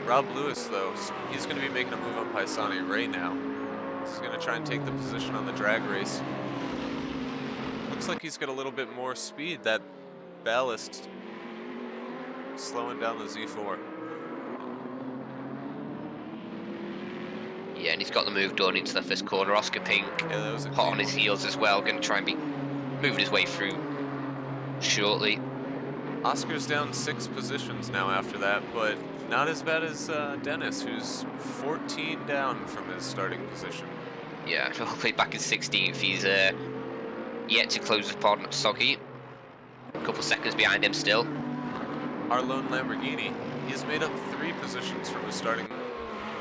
Rob Lewis, though, he's going to be making a move on Paisani right now. He's going to try and take the position on the drag race. Looks like he's got a little bit more speed. That ballast slowing down the Z4. Yeah, and he's got the move done into the first corner. Oscar Pink, Yeah, that was a hot on clean his one. heels as well, going to try and be moving his way through shortly. Oscar's down 6 positions now after that, but not as bad as Dennis, who's 14 down from his starting position. Yeah, hopefully back in 16th. He's yet to close upon Soggy. A couple seconds behind him still. Our lone Lamborghini, he's made up 3 positions from his starting.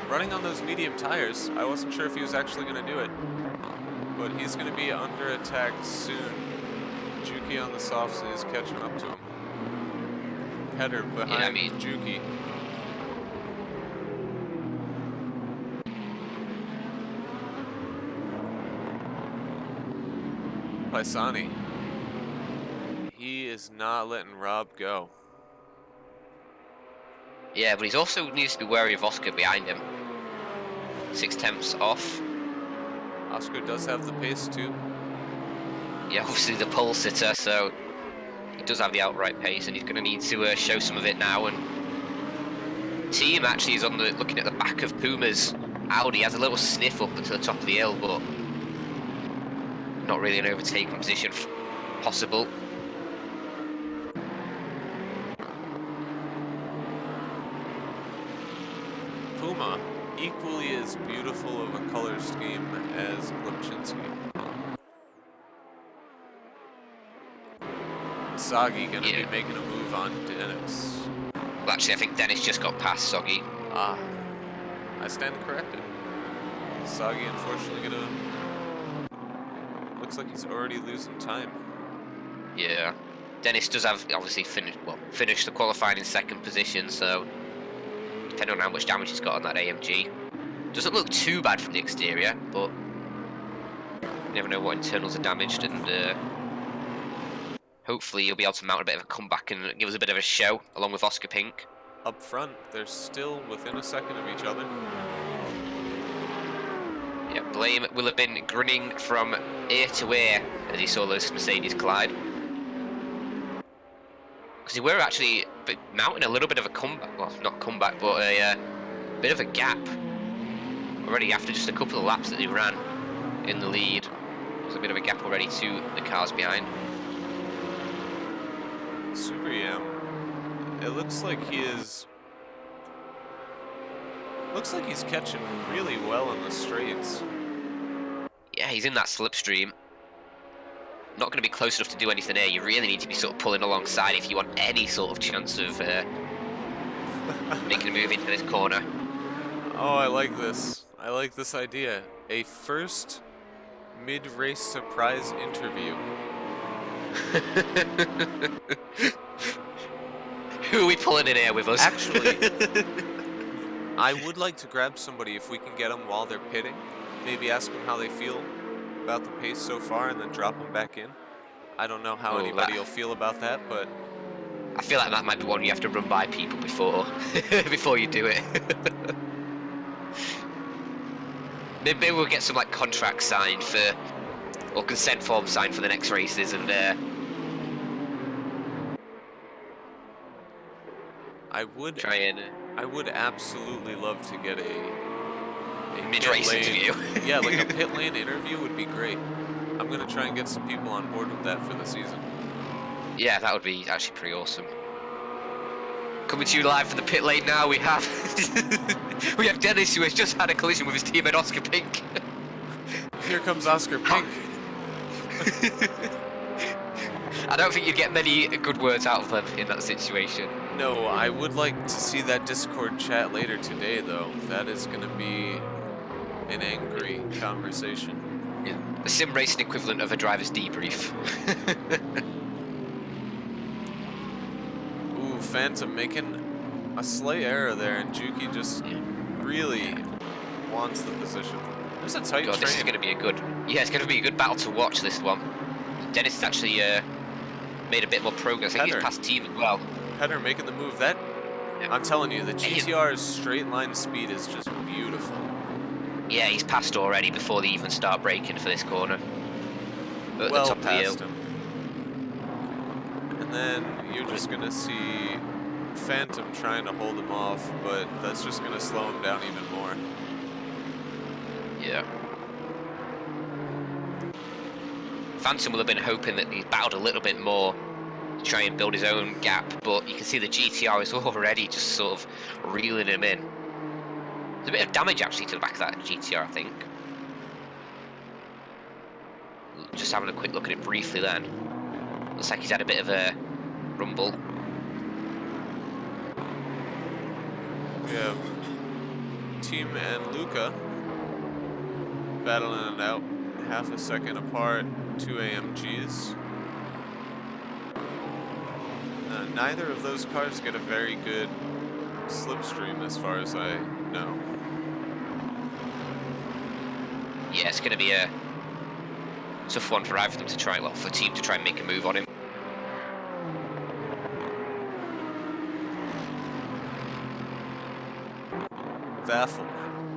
Running on those medium tires, I wasn't sure if he was actually going to do it, but he's going to be under attack soon. Juki on the softs is catching up to him. Header behind Juki. Paisani. He is not letting Rob go. Yeah, but he's also needs to be wary of Oscar behind him. 6 tenths off. Oscar does have the pace too. Yeah, obviously the pole sitter, so he does have the outright pace, and he's going to need to show some of it now. And team actually is on the looking at the back of Puma's Audi. Has a little sniff up to the top of the hill, but not really an overtaking position possible. Puma, equally as beautiful of a color scheme as Lipchinski. Soggy gonna be making a move on Dennis. Well, actually, I think Dennis just got past Soggy. Ah, I stand corrected. Soggy, unfortunately, gonna... Looks like he's already losing time. Yeah. Dennis does have, obviously, finished the qualifying in 2nd position, so depending on how much damage he's got on that AMG. Doesn't look too bad from the exterior, but you never know what internals are damaged, and hopefully he'll be able to mount a bit of a comeback and give us a bit of a show, along with Oscar Pink. Up front, they're still within a second of each other. Yeah, Blame will have been grinning from ear to ear as he saw those Mercedes collide. Because they were actually mounting a little bit of a comeback, well, not comeback, but a bit of a gap already after just a couple of laps that they ran in the lead. There's a bit of a gap already to the cars behind. Super Yam. It looks like he is... Looks like he's catching really well in the straights. Yeah, he's in that slipstream. Not going to be close enough to do anything here. You really need to be sort of pulling alongside if you want any sort of chance of making a move into this corner. Oh, I like this. I like this idea. A first mid-race surprise interview. Who are we pulling in here with us? Actually, I would like to grab somebody if we can get them while they're pitting. Maybe ask them how they feel about the pace so far and then drop them back in. I don't know how anybody will feel about that, but... I feel like that might be one you have to run by people before before you do it. Maybe we'll get some like contract signed for, or consent form signed for the next races, and I would try and I would absolutely love to get a mid-race interview. Yeah, like a pit lane interview would be great. I'm gonna try and get some people on board with that for the season. Yeah, that would be actually pretty awesome. Coming to you live from the pit lane now, we have we have Dennis, who has just had a collision with his teammate Oscar Pink. Here comes Oscar Pink. I don't think you'd get many good words out of them in that situation. No, I would like to see that Discord chat later today, though. That is going to be an angry conversation. Yeah. The sim racing equivalent of a driver's debrief. Ooh, Phantom making a slight error there, and Juki just really wants the position. There's a tight train. This is going to be a good... Yeah, it's going to be a good battle to watch, this one. Dennis has actually made a bit more progress. I think he's past team as well. Header making the move. That, I'm telling you, the GTR's straight line speed is just beautiful. Yeah, he's passed already before they even start braking for this corner. At Well the top of the hill. past him. And then you're just going to see Phantom trying to hold him off, but that's just going to slow him down even more. Yeah. Phantom will have been hoping that he's battled a little bit more to try and build his own gap, but you can see the GTR is already just sort of reeling him in. There's a bit of damage actually to the back of that GTR, I think. Just having a quick look at it briefly then. Looks like he's had a bit of a rumble. We have Team and Luca battling it out, half a second apart, 2 AMGs. Neither of those cars get a very good slipstream as far as I know. Yeah, it's going to be a tough one for either of them to try, well, for the team to try and make a move on him. Baffled.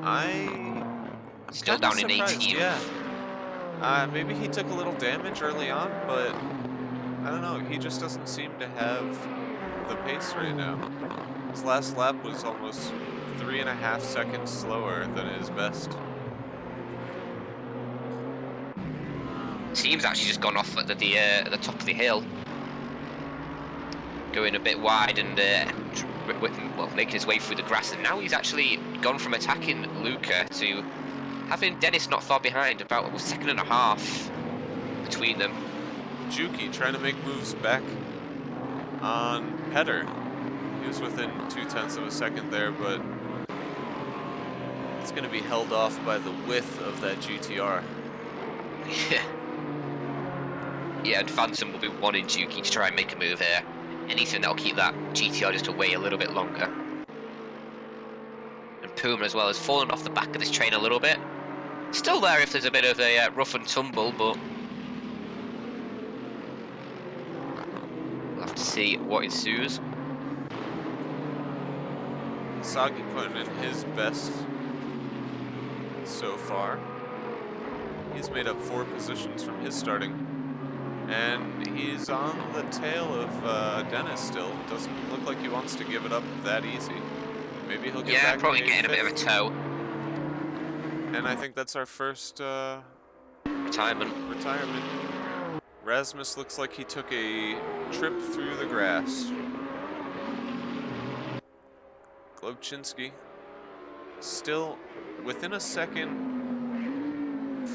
I'm still down in 18th. Yeah. Maybe he took a little damage early on, but I don't know. He just doesn't seem to have the pace right now. His last lap was almost 3.5 seconds slower than his best. Team's actually just gone off at the top of the hill, going a bit wide and well, making his way through the grass. And now he's actually gone from attacking Luca to having Dennis not far behind, about a second and a half between them. Juki trying to make moves back on Petter. He was within 0.2 of a second there, but it's going to be held off by the width of that GTR. Yeah. Yeah, and Phantom will be wanting Juki to try and make a move here. Anything that'll keep that GTR just away a little bit longer. And Puma as well has fallen off the back of this train a little bit. Still there if there's a bit of a rough and tumble, but we'll have to see what ensues. Sagi putting in his best so far. He's made up 4 positions from his starting, and he's on the tail of Dennis still. Doesn't look like he wants to give it up that easy. Maybe he'll get back. Probably getting a bit of a tow. And I think that's our first Retirement. Rasmus looks like he took a trip through the grass. Globchinski still within a second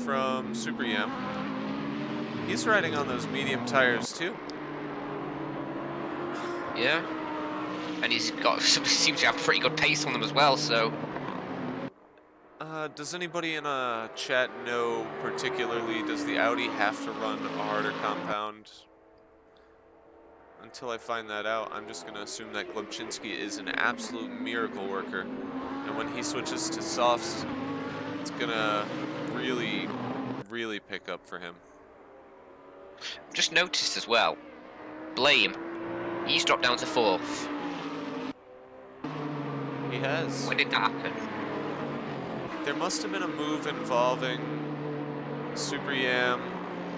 from Super Yam. He's riding on those medium tires too. Yeah. And he's got seems to have pretty good pace on them as well, so does anybody in a chat know particularly, does the Audi have to run a harder compound? Until I find that out, I'm just going to assume that Globchinski is an absolute miracle worker. And when he switches to softs, it's going to really, really pick up for him. Just noticed as well, Blame, he's dropped down to 4th. He has. When did that happen? There must have been a move involving Super Yam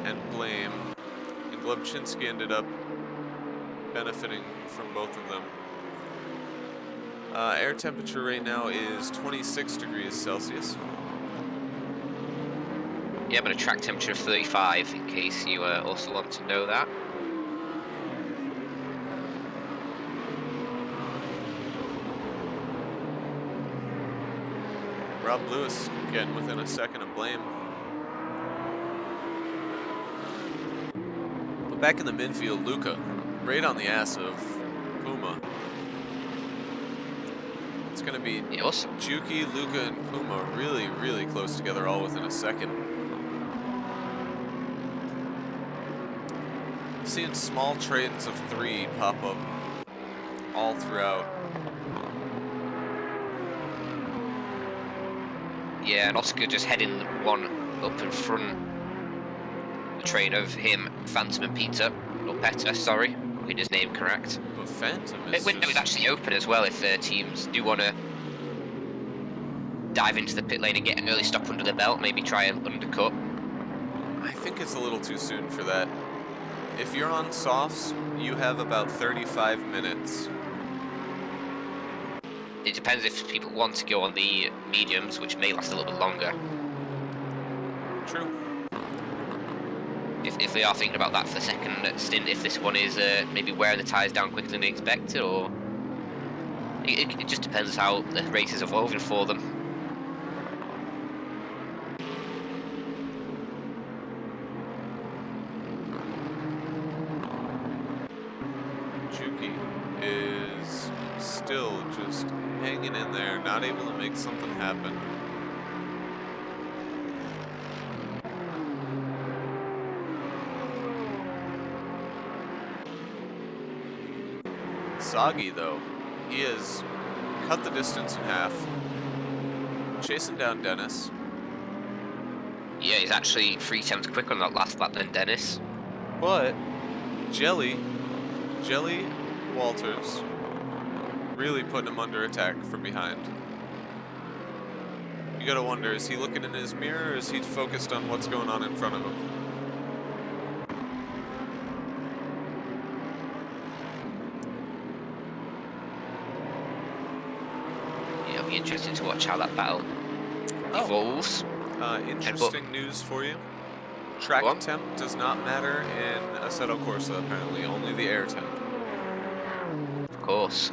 and Blame, and Globchinski ended up benefiting from both of them. Air temperature right now is 26 degrees Celsius. Yeah, but a track temperature of 35, in case you also want to know that. Rob Lewis getting within a second of Blame. But back in the midfield, Luca, right on the ass of Puma. It's going to be Awesome. Juki, Luca, and Puma really, really close together all within a second. Seeing small trains of 3 pop up all throughout. Yeah, and Oscar just heading one up in front. The train of him, Phantom and Peter, or Petter, sorry, getting his name correct. But Phantom is The window is actually open as well if teams do want to dive into the pit lane and get an early stop under the belt, maybe try and undercut. I think it's a little too soon for that. If you're on softs, you have about 35 minutes. It depends if people want to go on the mediums, which may last a little bit longer. True. If they are thinking about that for the second stint, if this one is maybe wearing the tyres down quicker than they expected, or it just depends how the race is evolving for them. Juki is still just hanging in there, not able to make something happen. Sagi, though, he has cut the distance in half, chasing down Dennis. Yeah, he's actually 3 times quicker on that last lap than Dennis. But Jelly Walters really putting him under attack from behind. You gotta wonder, is he looking in his mirror or is he focused on what's going on in front of him? Yeah, it'll be interesting to watch how that battle evolves. Interesting news for you. track Go on. temp does not matter in Assetto Corsa, apparently, only the air temp. Of course.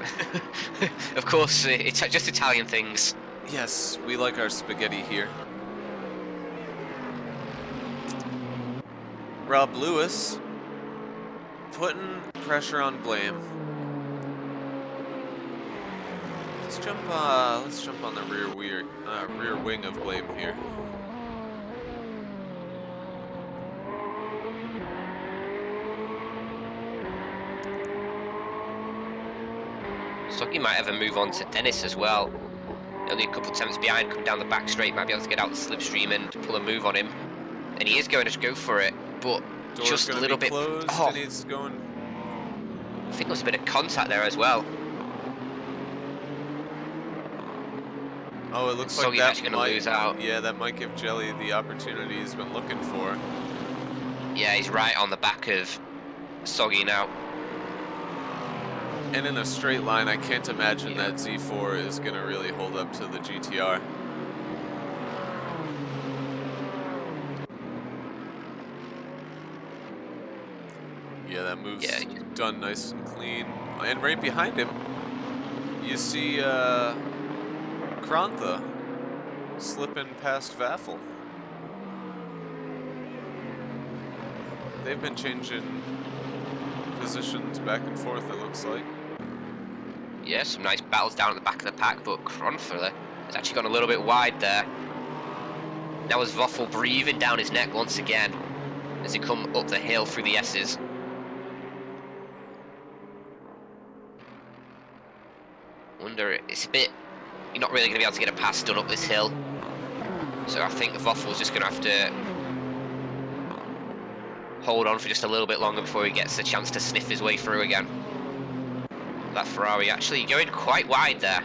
Of course, it's just Italian things. Yes, we like our spaghetti here. Rob Lewis putting pressure on Blame. Let's jump on the rear wing of Blame here. Stocky might ever move on to Dennis as well. Only a couple attempts behind, come down the back straight, might be able to get out the slipstream and pull a move on him. And he is going to go for it, but Door's just a gonna little be bit. closed, Oh, and he's going. I think there was a bit of contact there as well. Oh, it looks like Soggy's that actually going to lose out. Yeah, that might give Jelly the opportunity he's been looking for. Yeah, he's right on the back of Soggy now. And in a straight line, I can't imagine Yeah. that Z4 is going to really hold up to the GTR. Yeah, that move's done nice and clean. And right behind him, you see Krantha slipping past Vaffel. They've been changing positions back and forth, it looks like. Yeah, some nice battles down at the back of the pack, but Kronfler has actually gone a little bit wide there. Now is Voffel breathing down his neck once again as he come up the hill through the S's. Wonder, it's a bit, you're not really going to be able to get a pass done up this hill. So I think Voffel's just going to have to hold on for just a little bit longer before he gets a chance to sniff his way through again. That Ferrari actually going quite wide there.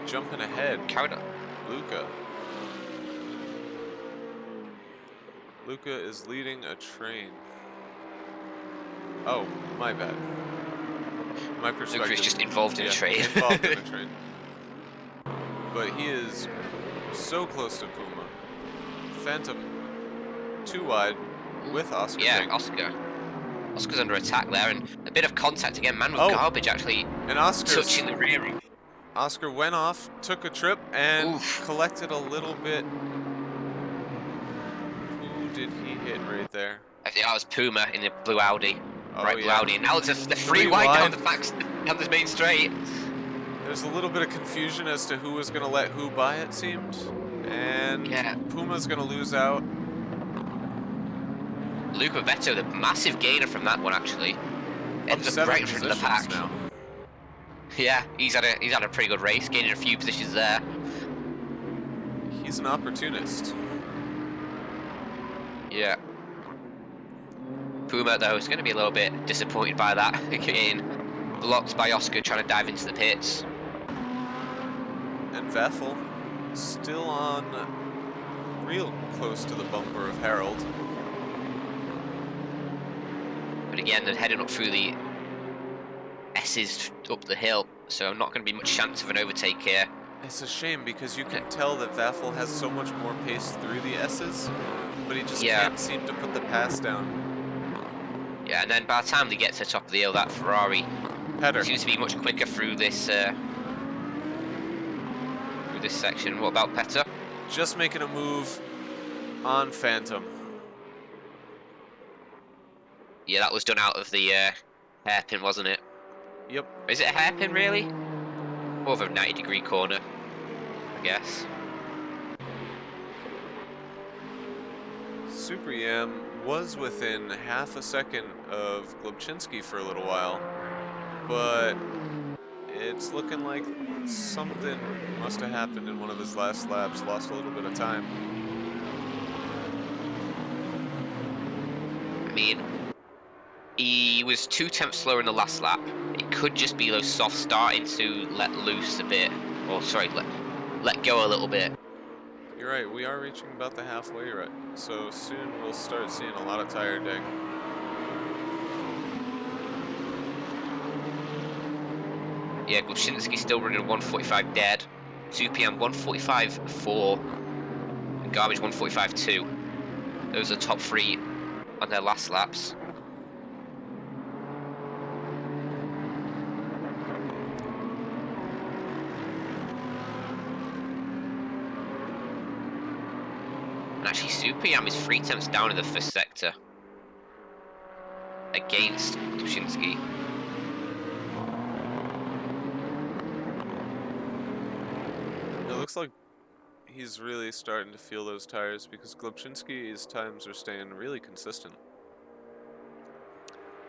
Jumping ahead. Carried on. Luca. Luca is leading a train. Oh, my bad. My perspective. Luca is just involved in a train. Involved in a train. But he is so close to Puma. Phantom too wide with Oscar. Yeah, Oscar. Oscar's under attack there, and a bit of contact again. Man with garbage actually and touching the rear. Oscar went off, took a trip, and Oof. collected a little bit. Who did he hit right there? I think that was Puma in the blue Audi. Oh, Blue Audi. And now it's the free wide down the back, down this main straight. There's a little bit of confusion as to who was going to let who by, it seemed. And Puma's going to lose out. Luca Vetto, the massive gainer from that one, actually. Ends up right in front of the pack. Now. Yeah, he's had a pretty good race, gaining a few positions there. He's an opportunist. Yeah. Puma, though, is going to be a little bit disappointed by that, getting blocked by Oscar trying to dive into the pits. And Vaffel still on real close to the bumper of Harold. But again, they're heading up through the S's up the hill, so not going to be much chance of an overtake here. It's a shame because you can tell that Vaffel has so much more pace through the S's, but he just can't seem to put the pass down. Yeah, and then by the time they get to the top of the hill, that Ferrari seems to be much quicker through this section. What about Petter? Just making a move on Phantom. Yeah, that was done out of the hairpin, wasn't it? Yep. Is it a hairpin, really? More of a 90-degree corner, I guess. Super Yam was within half a second of Globchinski for a little while, but it's looking like something must have happened in one of his last laps. Lost a little bit of time. I mean, he was 2/10 slower in the last lap. It could just be those softs starting to let loose a bit, or sorry, let go a little bit. You're right, we are reaching about the halfway right, so soon we'll start seeing a lot of tire deg. Yeah, Gloshinsky's still running 1:45 dead, 2 PM 1:45.4, and Garbage 1:45.2. those are top 3 on their last laps. And actually, Super Yam is 3 tenths down in the first sector against Kuczynski. It looks like he's really starting to feel those tires because Glebczynski's times are staying really consistent.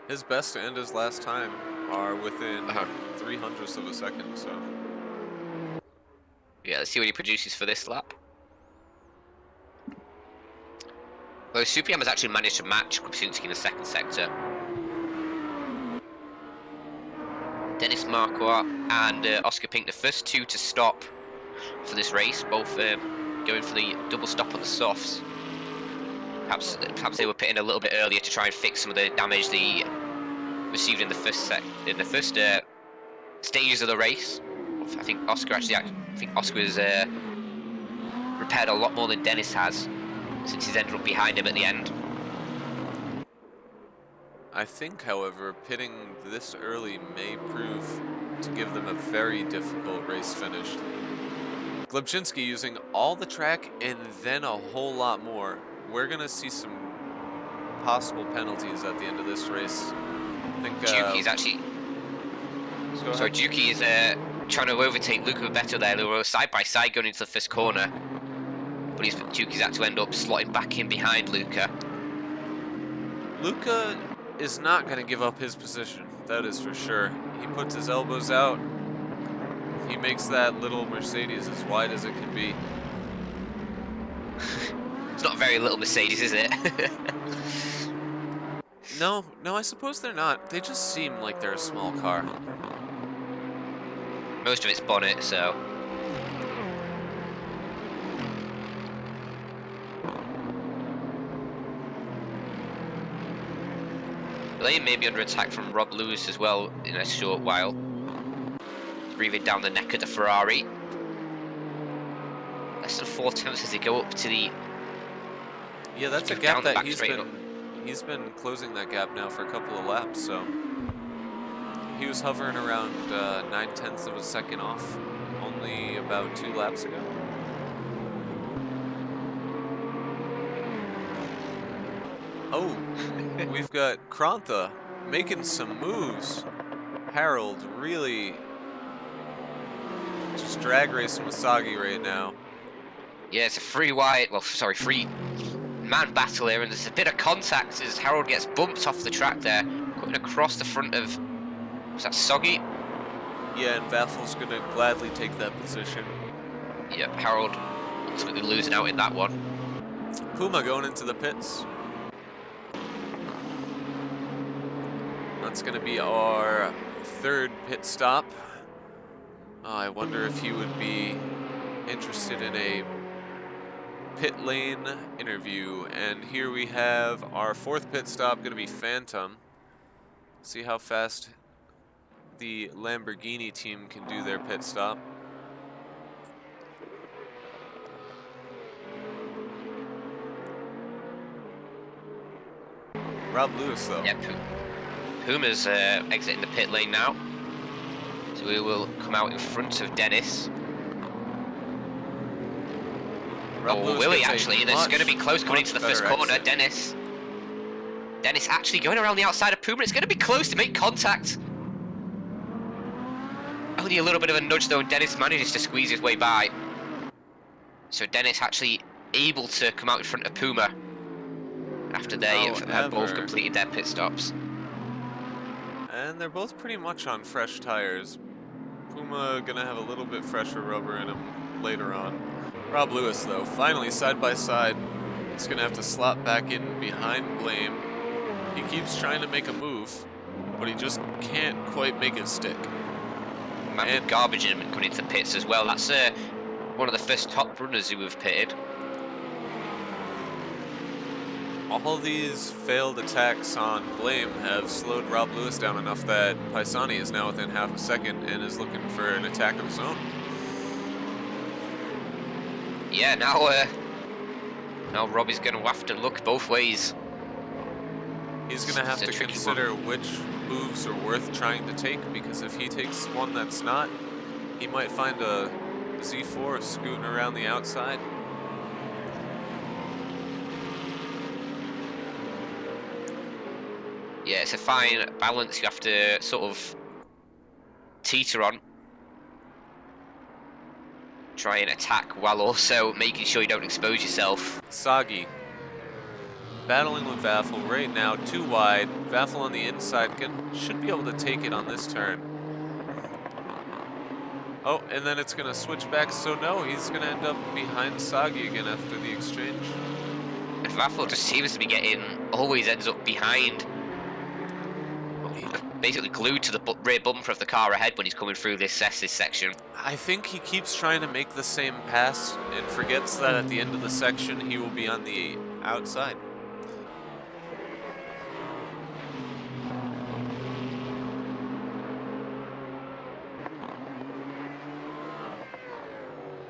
His best and his last time are within 0.03 of a second, so. Yeah, let's see what he produces for this lap. Though Super Yam has actually managed to match Glebczynski in the second sector. Dennis Marquardt and Oscar Pink, the first 2 to stop for this race, both going for the double stop on the softs. Perhaps they were pitting a little bit earlier to try and fix some of the damage they received in the first stages of the race. I think Oscar has repaired a lot more than Dennis has, since he's ended up behind him at the end. I think, however, pitting this early may prove to give them a very difficult race finish. Glebczynski using all the track and then a whole lot more. We're going to see some possible penalties at the end of this race. I think Juki is actually... Sorry, Juki is trying to overtake Luca Beto there. They were side by side going into the first corner. But Juki's had to end up slotting back in behind Luca. Luca is not going to give up his position, that is for sure. He puts his elbows out. He makes that little Mercedes as wide as it can be. It's not a very little Mercedes, is it? No, I suppose they're not. They just seem like they're a small car. Most of it's bonnet, so... Lane may be under attack from Rob Lewis as well in a short while. Breathing down the neck of the Ferrari. Less than 4 tenths as they go up to the... Yeah, that's a gap that he's been closing that gap now for a couple of laps, so... He was hovering around 0.9 of a second off only about 2 laps ago. Oh, we've got Krantha making some moves. Harold really just drag racing with Sagi right now. Yeah, it's a free man battle here, and there's a bit of contact as Harold gets bumped off the track there, cutting across the front of... Was that Soggy? Yeah, and Vaffel's going to gladly take that position. Yep, Harold ultimately losing out in that one. Puma going into the pits. That's going to be our 3rd pit stop. I wonder if he would be interested in a pit lane interview. And here we have our 4th pit stop, going to be Phantom. See how fast the Lamborghini team can do their pit stop. Rob Lewis, though. Yep. Puma's exiting the pit lane now. So we will come out in front of Dennis. Rob Lewis will he actually? And it's going to be close coming into the first corner. Exit. Dennis actually going around the outside of Puma. It's going to be close to make contact. Only a little bit of a nudge though, and Dennis manages to squeeze his way by. So Dennis actually able to come out in front of Puma after they have both completed their pit stops. And they're both pretty much on fresh tires. Puma gonna have a little bit fresher rubber in him later on. Rob Lewis though, finally side by side. He's gonna have to slot back in behind Blame. He keeps trying to make a move, but he just can't quite make it stick. And garbage in him coming into the pits as well. That's one of the first top runners who have pitted. All these failed attacks on Blame have slowed Rob Lewis down enough that Paisani is now within half a second and is looking for an attack of his own. Yeah, now Now Robbie's going to have to look both ways. He's going to have It's a to tricky one. consider which moves are worth trying to take, because if he takes one that's not, he might find a Z4 scooting around the outside. Yeah, it's a fine balance you have to sort of teeter on. Try and attack while also making sure you don't expose yourself. Sagi battling with Vaffle right now, too wide. Vaffle on the inside should be able to take it on this turn. Oh, and then it's going to switch back, so no, he's going to end up behind Sagi again after the exchange. And Raffle just seems to be always ends up behind. Basically glued to the rear bumper of the car ahead when he's coming through this section. I think he keeps trying to make the same pass and forgets that at the end of the section he will be on the outside.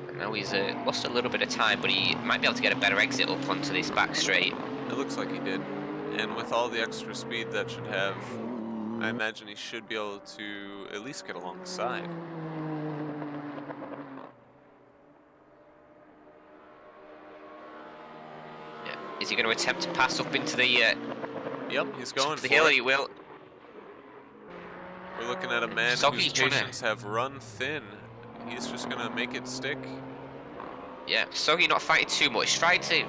And now he's lost a little bit of time, but he might be able to get a better exit up onto this back straight. It looks like he did. And with all the extra speed that should have, I imagine he should be able to at least get alongside. Yeah. Is he going to attempt to pass up into the Yep, he's going for hill? it. He will. We're looking at a man whose patience have run thin. He's just going to make it stick. Yeah, Soggy not fighting too much. Trying to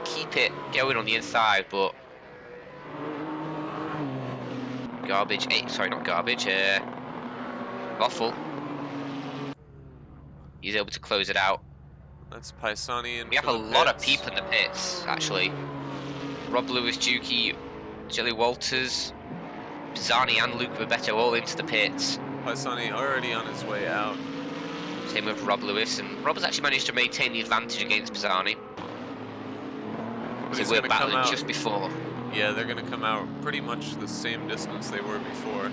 keep it going on the inside, but garbage. Sorry, not garbage. Waffle. He's able to close it out. That's Paisani into We have a the lot of pits. people in the pits, actually. Rob Lewis, Juki, Jelly Walters, Zani and Luke Bebeto all into the pits. Paisani already on his way out. Same with Rob Lewis, and Rob has actually managed to maintain the advantage against Pisani. So we're battling just before. Yeah, they're going to come out pretty much the same distance they were before.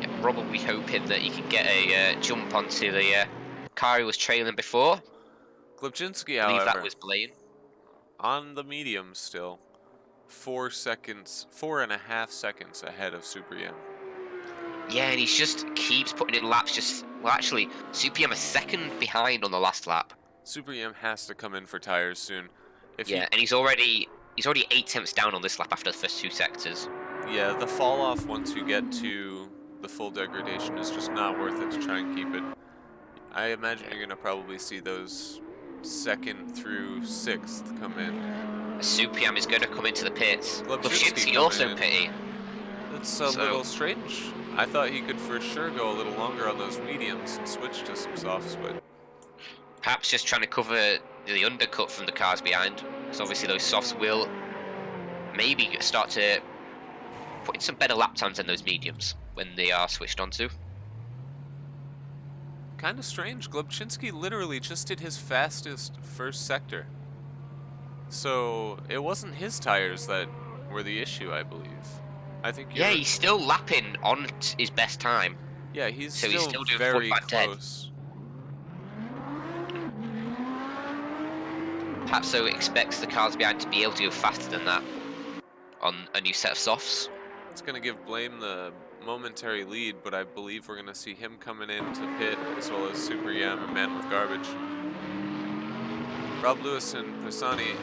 Yeah, Rob will be hoping that he can get a jump onto the car he was trailing before. Glebczynski, I believe however, that was Blaine. On the medium still. 4.5 seconds ahead of Super Yam. Yeah, and he just keeps putting in laps. Well, actually, Super Yam a second behind on the last lap. Super Yam has to come in for tires soon. And he's already 8 tenths down on this lap after the first 2 sectors. Yeah, the fall off once you get to the full degradation is just not worth it to try and keep it. I imagine you're gonna probably see those 2nd through 6th come in. Super Yam is going to come into the pits. Glebczynski also pitty. It's a little strange. I thought he could for sure go a little longer on those mediums and switch to some softs, but perhaps just trying to cover the undercut from the cars behind, because obviously those softs will maybe start to put in some better lap times than those mediums when they are switched onto. Kind of strange. Glebczynski literally just did his fastest first sector. So it wasn't his tires that were the issue, I believe. I think he's still lapping on his best time. Yeah, he's still doing very close. Perhaps so expects the cars behind to be able to go faster than that on a new set of softs. It's going to give Blame the momentary lead, but I believe we're going to see him coming in to pit, as well as Super Yam and Man with Garbage. Rob Lewis and Pisani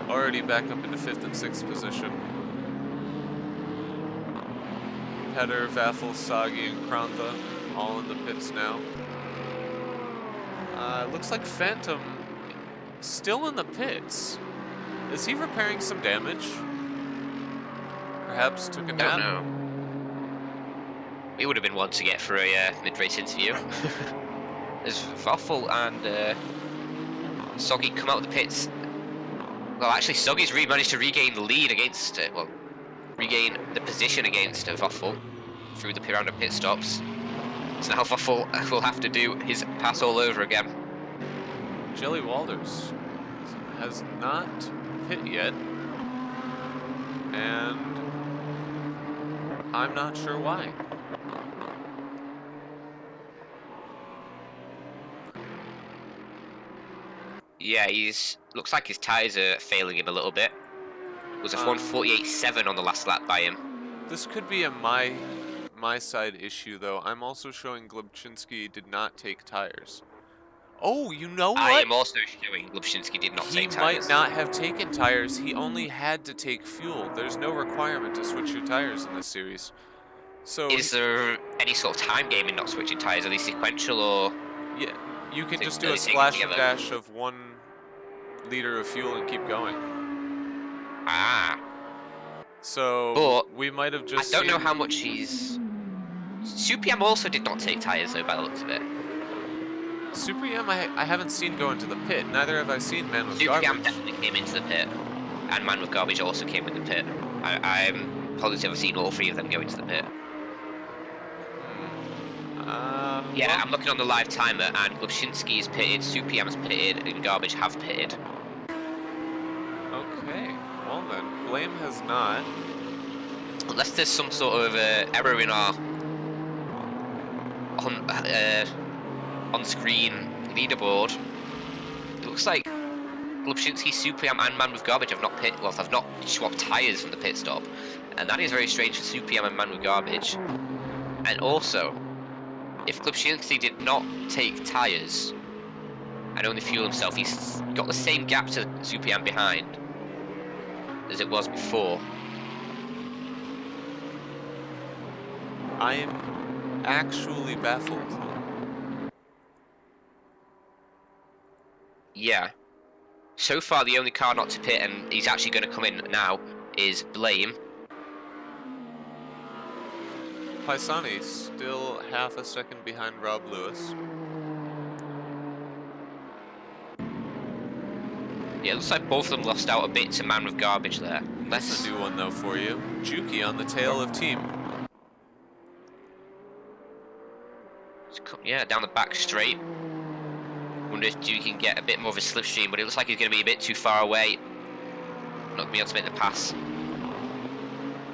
already back up into 5th and 6th position. Petter, Vaffle, Sagi, and Krantha all in the pits now. Looks like Phantom still in the pits. Is he repairing some damage? Perhaps took a nap? Don't know. It would have been one to get for a mid-race interview. There's Vaffle and Soggy come out of the pits. Well, actually, Soggy's managed to regain the lead against, regain the position against Vaffle through the round of pit stops. So now Vaffle will have to do his pass all over again. Jelly Walters has not hit yet, and I'm not sure why. Yeah, looks like his tyres are failing him a little bit. It was a Um, 1:48.7 on the last lap by him. this could be a my side issue though. I'm also showing Glubchinski did not take tires. Oh, you know I what? am also showing Lubshinsky did not He take might tyres. not have taken tires. He only had to take fuel. There's no requirement to switch your tires in this series. So, Is there any sort of time game in not switching tyres? Are they sequential or yeah, you can just do are a they taken splash and together? dash of 1 liter of fuel and keep going. Ah, So, but we might have I just don't know seen how much he's. Supiam also did not take tyres though, by the looks of it. Super Yum. I haven't seen go into the pit. Neither have I seen Man with Supiam Garbage. definitely came into the pit, and Man with Garbage also came in the pit. I'm positive I've seen all three of them go into the pit. Yeah, Well, I'm looking on the live timer, and Glubshinsky is pitted, Supiam's pitted, and Garbage have pitted. okay. Well then, Blame has not. Unless there's some sort of error in our on-screen leaderboard, it looks like Glubshinsky, Supiam, and Man with Garbage have not swapped tyres from the pit stop, and that is very strange for Supiam and Man with Garbage. And also, if Glubshinsky did not take tyres and only fuel himself, he's got the same gap to Supiam behind as it was before. I am actually baffled. Yeah. So far, the only car not to pit, and he's actually going to come in now, is Blame. Paisani still half a second behind Rob Lewis. Yeah, it looks like both of them lost out a bit to Man with Garbage there. That's a new one though for you. Juki on the tail of team. Yeah, down the back straight. Wonder if Duke can get a bit more of a slipstream, but it looks like he's going to be a bit too far away. Not going to be able to make the pass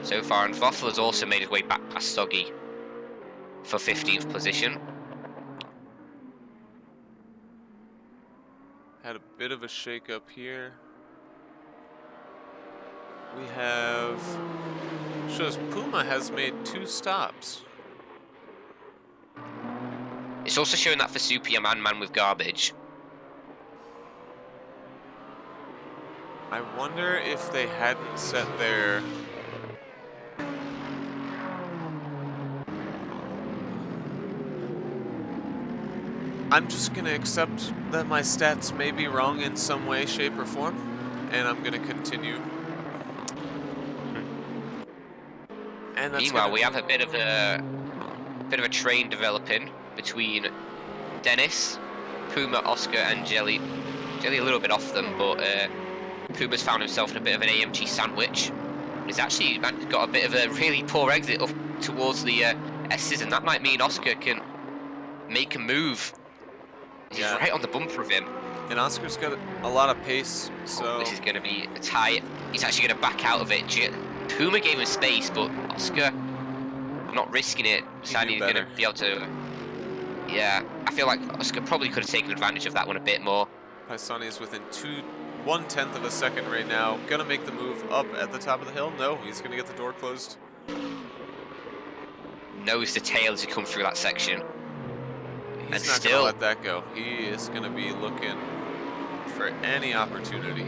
so far. And Voffel has also made his way back past Soggy for 15th position. Had a bit of a shake up here. We have shows Puma has made 2 stops. It's also showing that for Supiam and Man with Garbage. I wonder if they hadn't set their I'm just gonna accept that my stats may be wrong in some way, shape, or form, and I'm gonna continue. And that's Meanwhile, we have a bit of a train developing between Dennis, Puma, Oscar, and Jelly. Jelly a little bit off them, but Puma's found himself in a bit of an AMG sandwich. He's actually got a bit of a really poor exit up towards the S's, and that might mean Oscar can make a move. He's right on the bumper of him. And Oscar's got a lot of pace, so This is going to be a tie. He's actually going to back out of it. Puma gave him space, but Oscar not risking it. Decided he's going to be able to. Yeah, I feel like Oscar probably could have taken advantage of that one a bit more. Paisani is within 1/10 of a second right now. Gonna make the move up at the top of the hill. No, he's gonna get the door closed. Knows the tail to come through that section. He's and not still, gonna let that go. He is gonna be looking for any opportunity.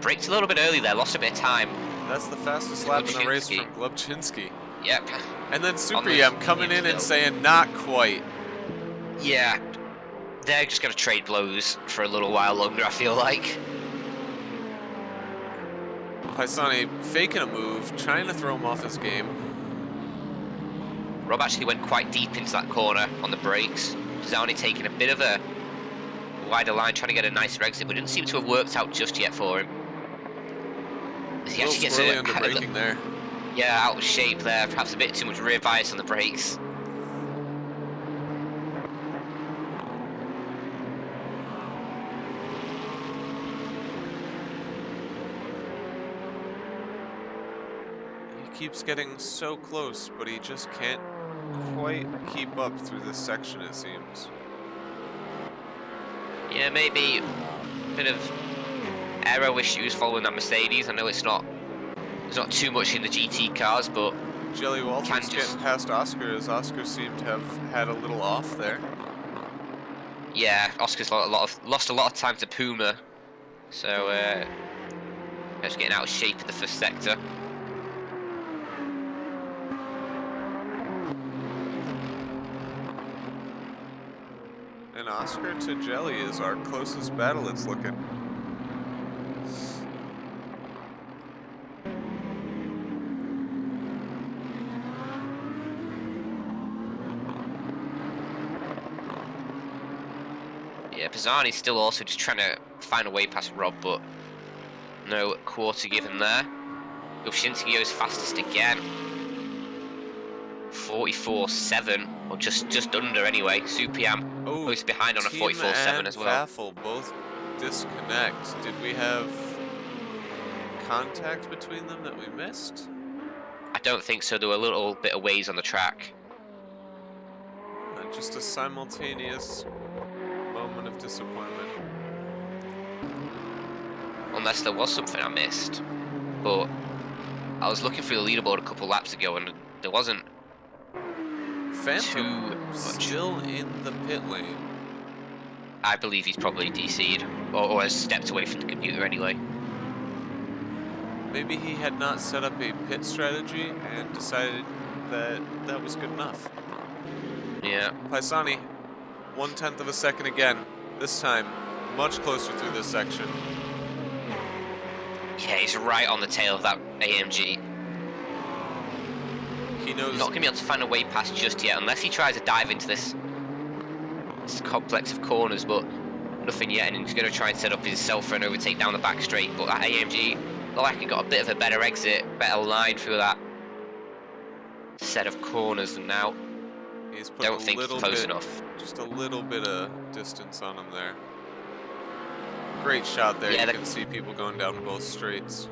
Braked a little bit early there, lost a bit of time. That's the fastest lap in the race from Glubchinski. Yep. And then Super Yum coming in and saying, not quite. Yeah. They're just going to trade blows for a little while longer, I feel like. Paisani faking a move, trying to throw him off his game. Rob actually went quite deep into that corner on the brakes. Pisani taking a bit of a wider line, trying to get a nicer exit, but it didn't seem to have worked out just yet for him. He actually gets a under braking there. Yeah, out of shape there. Perhaps a bit too much rear bias on the brakes. He keeps getting so close, but he just can't quite keep up through this section, it seems. Yeah, maybe bit of aero issues following that Mercedes. I know it's not there's not too much in the GT cars, but Jelly can Walters getting just past Oscar as Oscar seemed to have had a little off there. yeah, Oscar's lost a lot of time to Puma, so just getting out of shape in the first sector. And Oscar to Jelly is our closest battle, it's looking. Yeah, Pisani's still also just trying to find a way past Rob, but no quarter given there. Shinsuke goes fastest again. 44.7, or just under anyway. Supiam Oh, close behind on a Team 44.7 and as well. Vaffle both disconnect. Did we have contact between them that we missed? I don't think so. There were a little bit of ways on the track. Just a simultaneous moment of disappointment. Unless there was something I missed. But I was looking through the leaderboard a couple laps ago and there wasn't Phantom too much. still in the pit lane. I believe he's probably DC'd, or has stepped away from the computer anyway. Maybe he had not set up a pit strategy and decided that that was good enough. Yeah. Paisani, 1/10 of a second again. This time, much closer through this section. Yeah, he's right on the tail of that AMG. He knows. He's not going to be able to find a way past just yet, unless he tries to dive into this complex of corners, but nothing yet, and he's going to try and set up his self-run overtake down the back straight, but that AMG looked like it got a bit of a better exit, better line through that set of corners, and now He's put don't think he's close enough. Just a little bit of distance on him there. Great shot there. Yeah, you can see people going down both straights.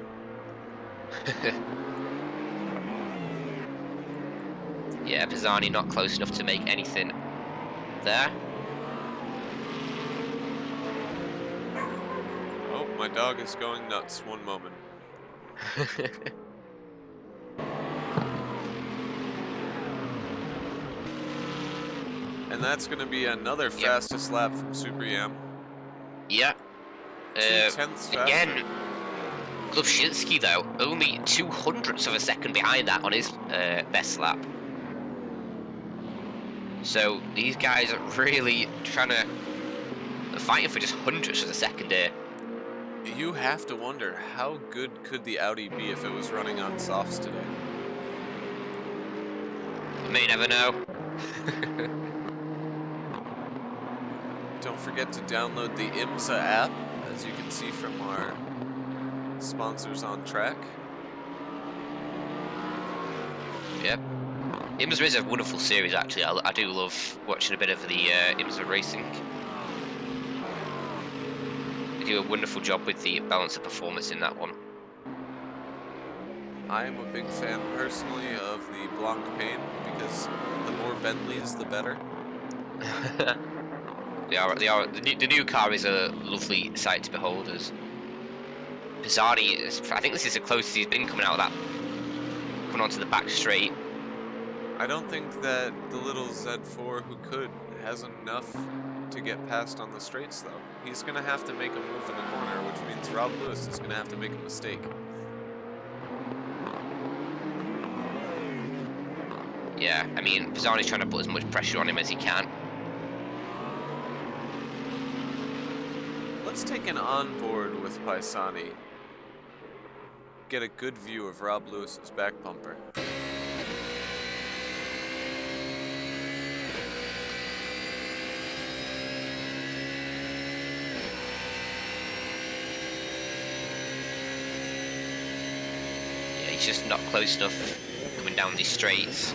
Yeah, Pisani not close enough to make anything there. Oh, my dog is going nuts. One moment. And that's going to be another fastest lap from Super Yam. Yeah. 2/10 faster. Again, Shinsuke though, only 0.02 of a second behind that on his best lap. So these guys are really fighting for just hundredths of a second here. You have to wonder, how good could the Audi be if it was running on softs today? You may never know. Don't forget to download the IMSA app, as you can see from our sponsors on track. Yep. IMSA is a wonderful series, actually. I do love watching a bit of the IMSA racing. They do a wonderful job with the balance of performance in that one. I am a big fan, personally, of the Blanc paint, because the more Bentleys, the better. The new car is a lovely sight to behold. As Pisani, I think this is the closest he's been coming onto the back straight. I don't think that the little Z4 who could has enough to get past on the straights, though. He's going to have to make a move in the corner, which means Rob Lewis is going to have to make a mistake. Yeah, I mean, Pisani's trying to put as much pressure on him as he can. Let's take an onboard with Paisani. Get a good view of Rob Lewis's back bumper. Yeah, he's just not close enough coming down these straights.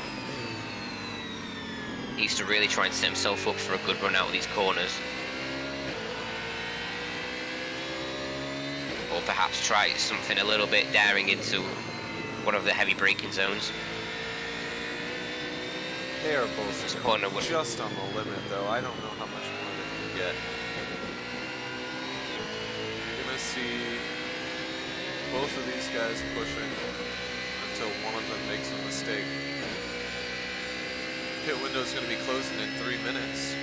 He needs to really try and set himself up for a good run out of these corners. Or perhaps try something a little bit daring into one of the heavy braking zones. They are both This corner would just on the limit, though. I don't know how much more they can get. see both of these guys pushing until one of them makes a mistake. Pit window's going to be closing in 3 minutes.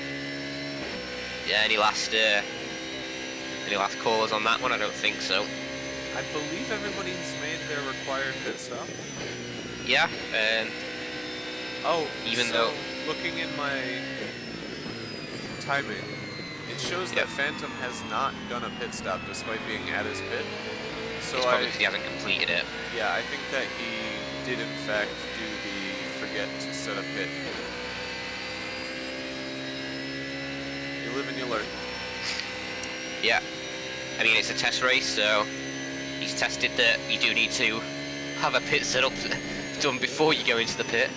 Yeah, any last calls on that one? I don't think so. I believe everybody's made their required pit stop. Yeah, oh, even so though looking in my timing, it shows that Phantom has not done a pit stop despite being at his pit. So it's probably because he hasn't completed it. Yeah, I think that he did in fact do the forget to set a pit. You live and you learn. Yeah, I mean it's a test race, so he's tested that you do need to have a pit set up done before you go into the pit.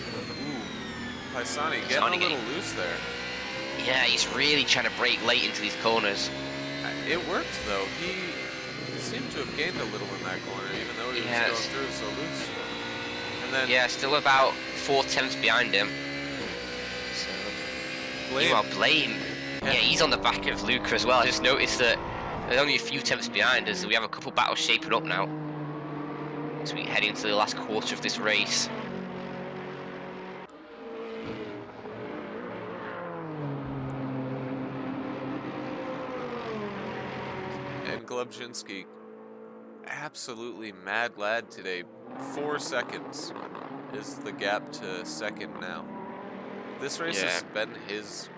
Ooh, Paisani getting a little loose there. Yeah, he's really trying to brake late into these corners. It worked though. He seemed to have gained a little in that corner, even though he was going through so loose. And then yeah, still about 4 tenths behind him. So, meanwhile, Blame, yeah, he's on the back of Luca as well. I just noticed that there's only a few tenths behind us, and we have a couple battles shaping up now. So we head into the last quarter of this race. And Glubczynski, absolutely mad lad today. 4 seconds is the gap to second now. This race has been his.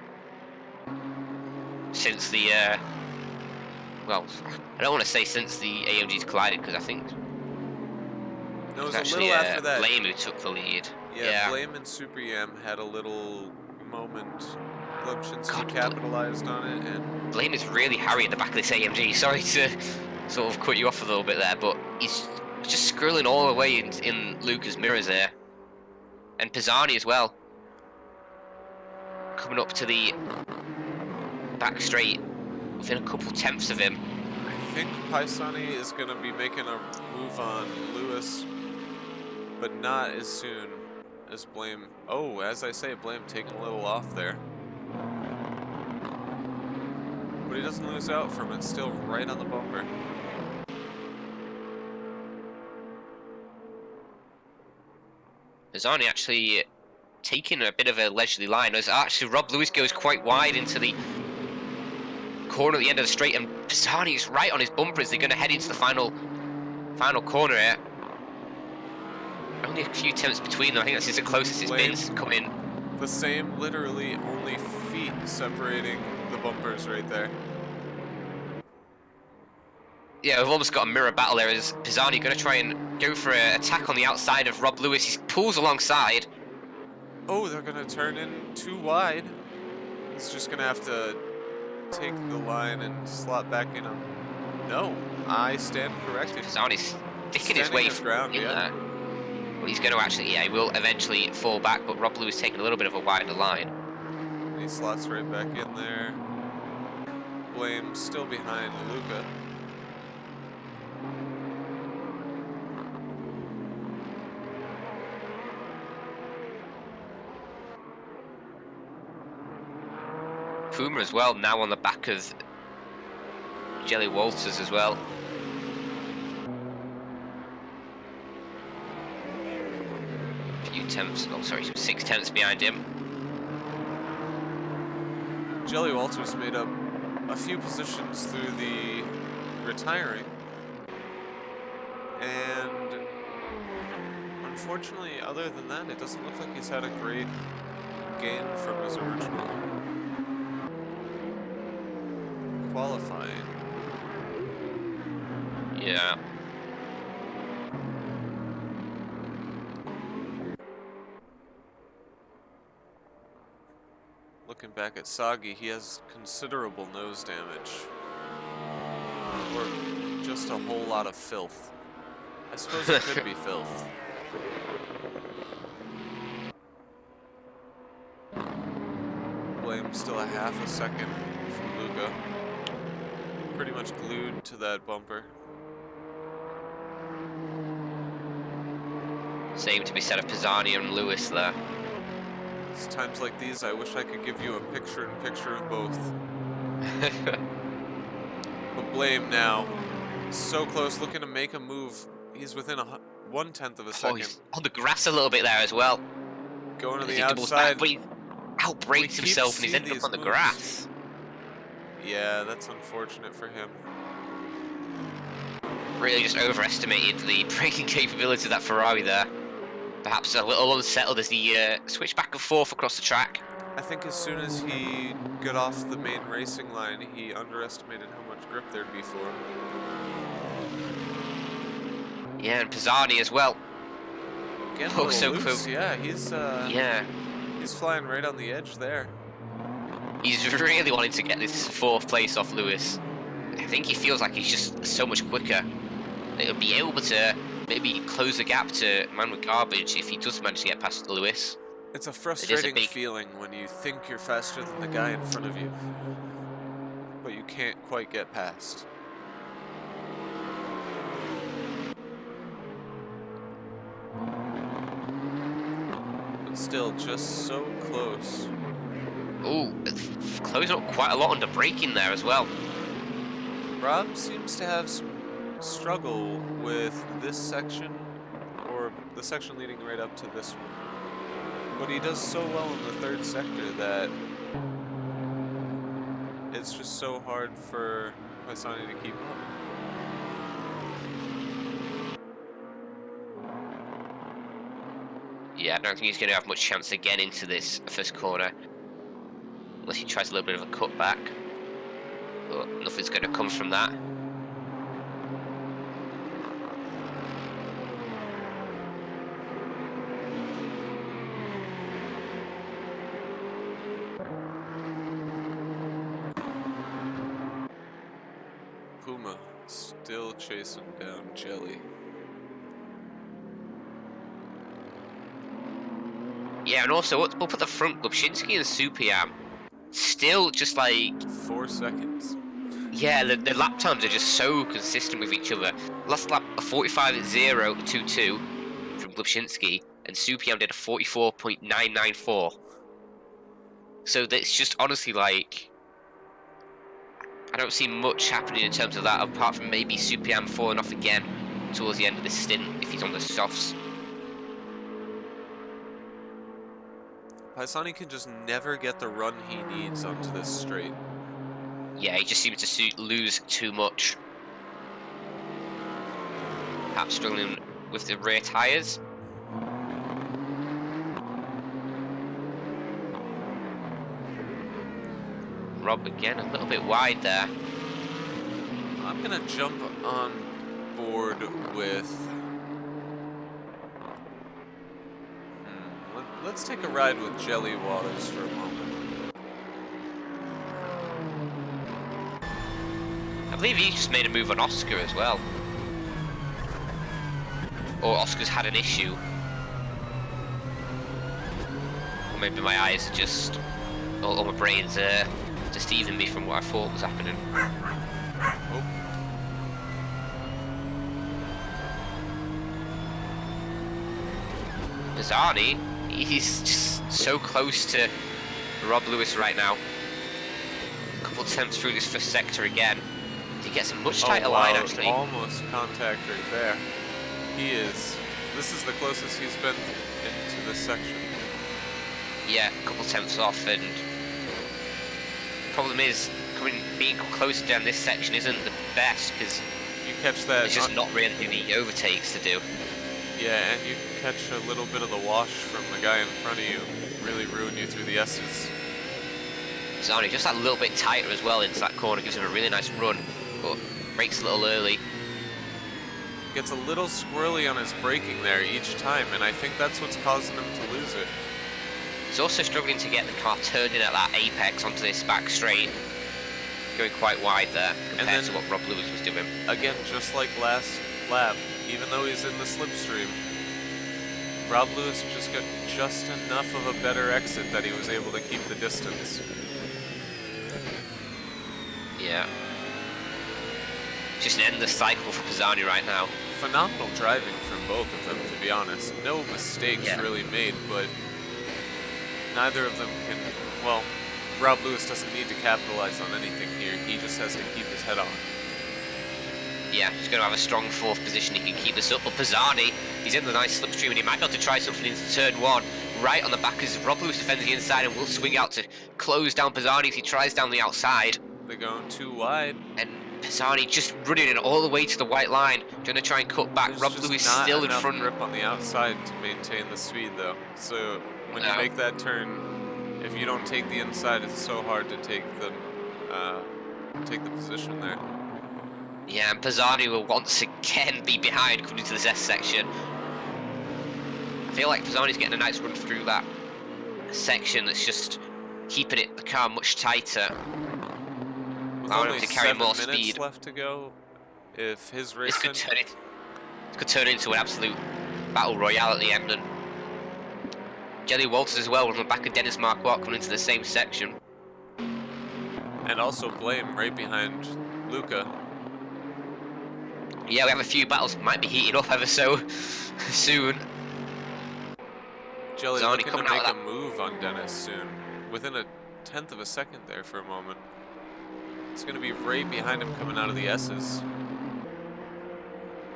Since the, well, I don't want to say since the AMGs collided, because I think No, it was actually a little after that. Blame who took the lead. Yeah, Blame and Super Yam had a little moment. Glubczynski capitalized on it, and Blame is really Harry at the back of this AMG. Sorry to sort of cut you off a little bit there, but he's just scrolling all the way in Luca's mirrors there. And Pisani as well. Coming up to the back straight within a couple tenths of him. I think Paisani is going to be making a move on Lewis, but not as soon as Blame. Oh, as I say, Blame taking a little off there. But he doesn't lose out from it, still right on the bumper. Pisani actually taking a bit of a leisurely line. As actually Rob Lewis goes quite wide into the corner at the end of the straight, and Pisani is right on his bumper as they're going to head into the final corner here. Only a few tenths between them. I think that's just the closest it's been coming. The same, literally only feet separating the bumpers right there. Yeah, we've almost got a mirror battle there as Pisani going to try and go for an attack on the outside of Rob Lewis. He pulls alongside. Oh, they're going to turn in too wide. He's just going to have to take the line and slot back in him. No, I stand corrected. Pisani's sticking his way ground, in there. But he's going to actually, yeah, he will eventually fall back, but Rob Lewis taking a little bit of a wider line. And he slots right back in there. Blame still behind Luca. Puma as well, now on the back of Jelly Walters as well. A few tenths, oh sorry, 6 tenths behind him. Jelly Walters made up a few positions through the retiring. And unfortunately, other than that, it doesn't look like he's had a great gain from his original qualifying. Yeah. Looking back at Sagi, he has considerable nose damage. Or just a whole lot of filth. I suppose it could be filth. Blame still a half a second from Luca. Pretty much glued to that bumper. Same to be said of Pisani and Lewis there. It's times like these, I wish I could give you a picture-in-picture of both. But blame now. So close, looking to make a move. He's within 1/10 of a Oh, second. he's on the grass a little bit there as well. Going to As the he doubles back, outside. but he We outbrakes keep himself and he's see ended up these on the moves. grass. Yeah, that's unfortunate for him. Really just overestimated the braking capability of that Ferrari there. Perhaps a little unsettled as he switched back and forth across the track. I think as soon as he got off the main racing line, he underestimated how much grip there'd be for him. Yeah, and Pisani as well. Getting a Oh, little so loose, close. yeah, Yeah, he's flying right on the edge there. he's really wanting to get this 4th place off Lewis. I think he feels like he's just so much quicker. He'll be able to maybe close the gap to Man with Garbage if he does manage to get past Lewis. It's a It is a frustrating big... feeling when you think you're faster than the guy in front of you, but you can't quite get past. But still, just so close. Oh, closing up quite a lot under braking there as well. Rob seems to have some struggle with this section, or the section leading right up to this one. But he does so well in the 3rd sector that it's just so hard for Paisani to keep up. Yeah, I don't think he's going to have much chance to get into this first corner. Unless he tries a little bit of a cutback. But nothing's going to come from that. Puma still chasing down Jelly. Yeah, and also up at the front, Lubchinski and Supiam still just like... 4 seconds. Yeah, the lap times are just so consistent with each other. Last lap, a 45.022 from Lubchinski, and Supiam did a 44.994. So that's just honestly like... I don't see much happening in terms of that, apart from maybe Supiam falling off again towards the end of this stint if he's on the softs. Paisani can just never get the run he needs onto this straight. Yeah, he just seems to lose too much. Perhaps struggling with the rear tyres. Rob again, a little bit wide there. I'm gonna jump on board with... Let's take a ride with Jelly Waters for a moment. I believe he just made a move on Oscar as well. Or Oscar's had an issue. Or maybe my eyes are just... Or my brain's deceiving me from what I thought was happening. Oh. Pisani, he's just so close to Rob Lewis right now. A couple attempts through this first sector again. He gets a much tighter line actually. Almost contact right there. He is. This is the closest he's been into this section. Yeah, a couple attempts off, and problem is being closer down this section isn't the best because You catch that. it's just not really any overtakes to do. Yeah, and you catch a little bit of the wash from the guy in front of you. Really ruin you through the S's. Pisani just that little bit tighter as well into that corner, gives him a really nice run, but breaks a little early. Gets a little squirrely on his braking there each time, and I think that's what's causing him to lose it. He's also struggling to get the car turned in at that apex onto this back straight. Going quite wide there compared to what Rob Lewis was doing. Again, just like last lap, even though he's in the slipstream, Rob Lewis just got just enough of a better exit that he was able to keep the distance. Yeah. Just an endless cycle for Pisani right now. Phenomenal driving from both of them, to be honest. No mistakes really made, but neither of them can, well, Rob Lewis doesn't need to capitalize on anything here. He just has to keep his head on. Yeah, he's going to have a strong 4th position. He can keep this up. But Pisani, he's in the nice slipstream, and he might be able to try something into turn 1. Right on the back as Rob Lewis defends the inside and will swing out to close down Pisani if he tries down the outside. They're going too wide. And Pisani just running it all the way to the white line, trying to try and cut back. There's Rob just Lewis not still in enough front. grip on the outside to maintain the speed, though. So when you make that turn, if you don't take the inside, it's so hard to take the position there. Yeah, and Pisani will once again be behind coming into this S section. I feel like Pisani's getting a nice run through that section that's just keeping the car much tighter. With allowing only him to carry 7 more minutes speed. left to go, if his This racing... could turn into an absolute battle royale at the end. And Jelly Walters as well on the back of Dennis Marquardt coming into the same section. And also Blame right behind Luca. Yeah, we have a few battles might be heating up ever so soon. Jelly Pisani looking to coming out make of a move on Dennis soon. Within a 1/10 of a second there for a moment. It's going to be right behind him coming out of the S's.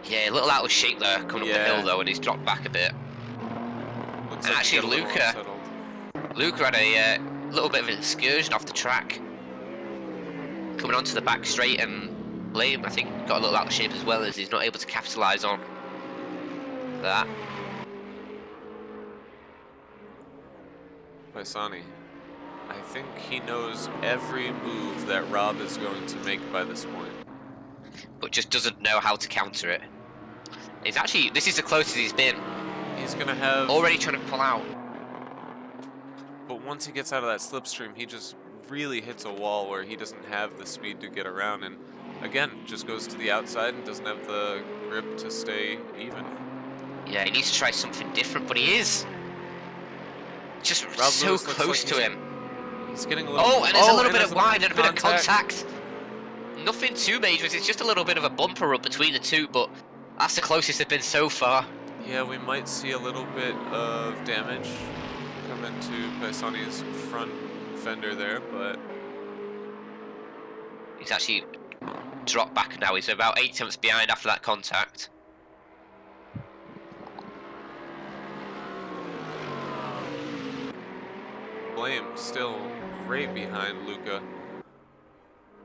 Yeah, a little out of shape there coming up the hill though, and he's dropped back a bit. Looks And like actually Luca had a little bit of an excursion off the track. Coming onto the back straight, and Blame, I think, got a little out of shape as well, as he's not able to capitalise on that. Pisani, I think he knows every move that Rob is going to make by this point. But just doesn't know how to counter it. He's actually, this is the closest he's been. He's going to have... Already trying to pull out. But once he gets out of that slipstream, he just really hits a wall where he doesn't have the speed to get around. And again, just goes to the outside and doesn't have the grip to stay even. Yeah, he needs to try something different, but he is just Rob so Lewis close to him. He's getting a little... Oh, and there's a little bit of wide and a bit of contact. contact. Nothing too major, it's just a little bit of a bumper up between the two, but that's the closest they've been so far. Yeah, we might see a little bit of damage come into Pisani's front fender there, but... He's actually dropped back now, he's about 8/10 behind after that contact. Blame still right behind Luca.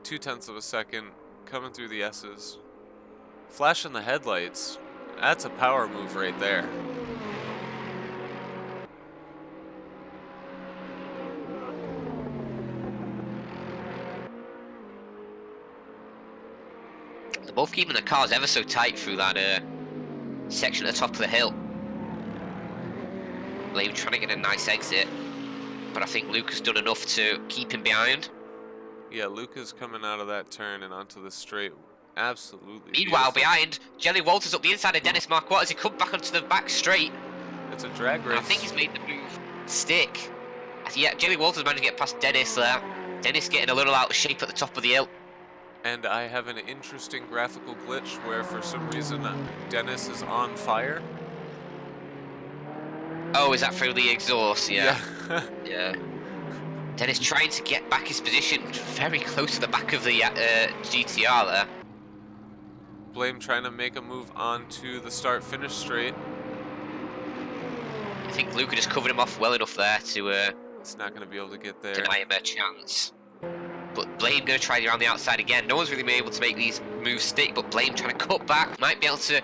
0.2 of a second coming through the S's. Flashing the headlights. That's a power move right there. They're both keeping the cars ever so tight through that section at the top of the hill. Blame trying to get a nice exit, but I think Luca's done enough to keep him behind. Yeah, Luca's coming out of that turn and onto the straight. Absolutely. Meanwhile, beautiful. behind, Jelly Walters up the inside of Dennis Marquardt as he comes back onto the back straight. It's a drag race. I think he's made the move stick. Yeah, Jelly Walters managed to get past Dennis there. Dennis getting a little out of shape at the top of the hill. And I have an interesting graphical glitch where for some reason Dennis is on fire. Oh, is that through the exhaust? Yeah. Yeah. Dennis trying to get back his position very close to the back of the GTR there. Blame trying to make a move onto the start-finish straight. I think Luca just covered him off well enough there to It's not going to be able to get there. deny him a chance. But Blame going to try around the outside again. No one's really been able to make these moves stick, but Blame trying to cut back. Might be able to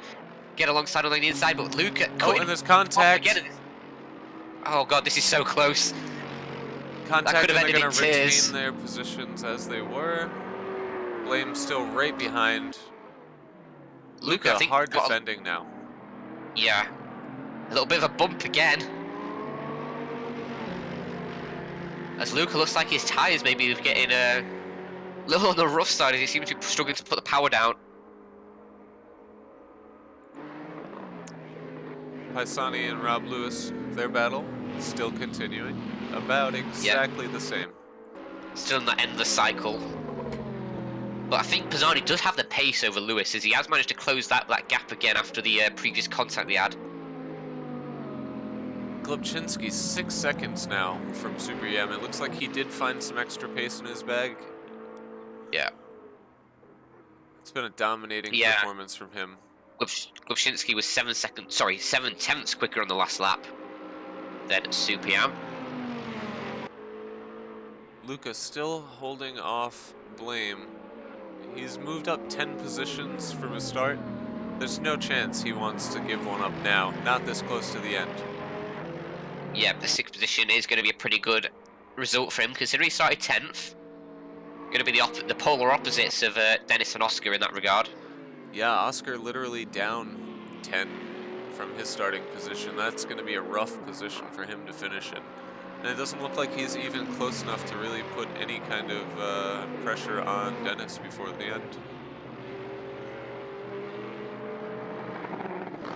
get alongside on the inside, but Luca cutting and there's contact. off again. Oh god, this is so close. Contact, could have and they're ended going in to retain tears. their positions as they were. Blame still right behind. Luca I think hard got defending now. Yeah. A little bit of a bump again. As Luca looks like his tyres maybe getting a little on the rough side as he seems to be struggling to put the power down. Pisani and Rob Lewis, their battle still continuing. About exactly the same. Still in the end of the cycle. But I think Pisani does have the pace over Lewis as he has managed to close that gap again after the previous contact they had. Glebczynski's 6 seconds now from Super Yam. It looks like he did find some extra pace in his bag. Yeah. It's been a dominating Yeah, performance from him. Glubshinsky was 7 tenths quicker on the last lap than Supiam. Luca still holding off Blame. He's moved up 10 positions from his start. There's no chance he wants to give one up now, not this close to the end. Yeah, the 6th position is going to be a pretty good result for him, considering he started 10th. Going to be the polar opposites of Dennis and Oscar in that regard. Yeah, Oscar literally down 10 from his starting position. That's going to be a rough position for him to finish in. And it doesn't look like he's even close enough to really put any kind of pressure on Dennis before the end.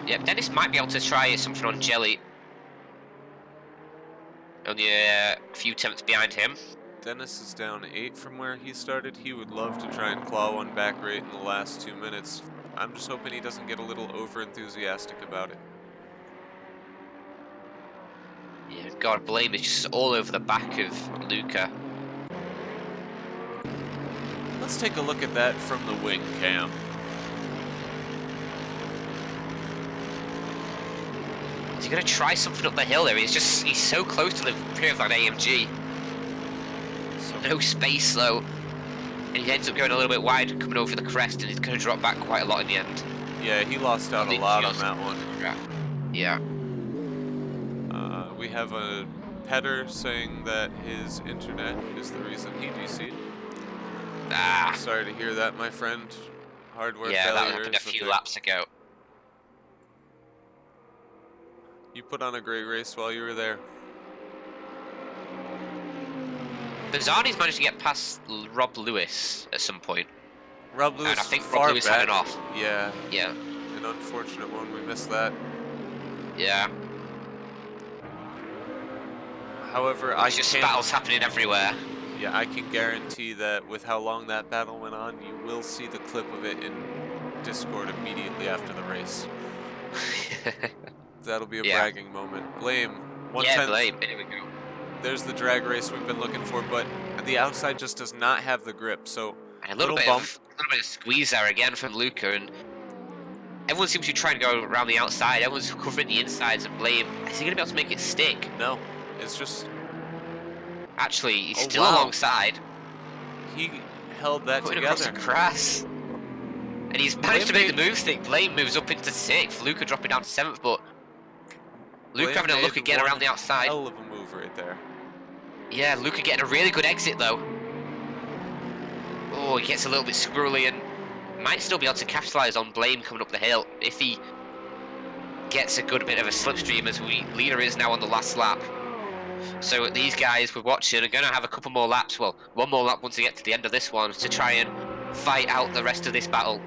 Yeah, Dennis might be able to try something on Jelly. Only a few tenths behind him. Dennis is down 8 from where he started. He would love to try and claw one back right in the last 2 minutes. I'm just hoping he doesn't get a little over-enthusiastic about it. Yeah, God, Blame is just all over the back of Luca. Let's take a look at that from the wing cam. Is he going to try something up the hill there? He's so close to the rear of that AMG. No space though. And he ends up going a little bit wide, coming over the crest, and he's going to drop back quite a lot in the end. Yeah, he lost out a lot on that one. Yeah. We have a header saying that his internet is the reason he DC'd. Ah. Sorry to hear that, my friend. Hardware yeah, failure. that happened a few laps ago. You put on a great race while you were there. Bazzani's managed to get past Rob Lewis at some point. Rob Lewis, and I think Rob Lewis had an off. Yeah. Yeah. An unfortunate one. We missed that. Yeah. However, It's just battles happening everywhere. Yeah, I can guarantee that with how long that battle went on, you will see the clip of it in Discord immediately after the race. That'll be a bragging moment. Blame. Blame. Here we go. There's the drag race we've been looking for, but the outside just does not have the grip. So and a little bit of squeeze there again from Luca, and everyone seems to try and go around the outside. Everyone's covering the insides and Blame. Is he going to be able to make it stick? No, it's just. Actually, he's still alongside. He held that Putting together. Across the grass. And he's managed to make the move stick. Blame moves up into 6th. Luca dropping down to 7th, but Luca having a look again around the outside. Hell of a move right there. Yeah, Luca getting a really good exit though. Oh, he gets a little bit squirrely and might still be able to capitalize on Blame coming up the hill if he gets a good bit of a slipstream, as leader is now on the last lap. So these guys we're watching are going to have a couple more laps, well, one more lap once they get to the end of this one, to try and fight out the rest of this battle.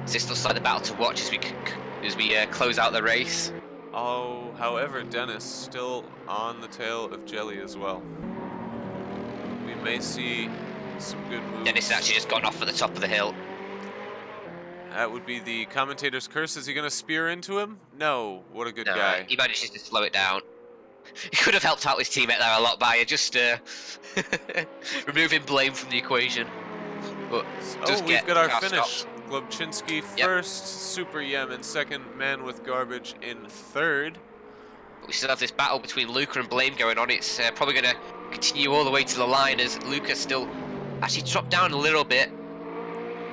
This looks like the battle to watch as we close out the race. Oh, however, Dennis still on the tail of Jelly as well. We may see some good moves. Dennis has actually just gone off at the top of the hill. That would be the commentator's curse. Is he going to spear into him? No. What a good guy. He manages to slow it down. He could have helped out his teammate there a lot by just removing Blame from the equation. But we've got our finish. Glubchinsky first, Super Yemen second, Man with Garbage in third. But we still have this battle between Luca and Blame going on. It's probably going to continue all the way to the line as Luca still actually dropped down a little bit.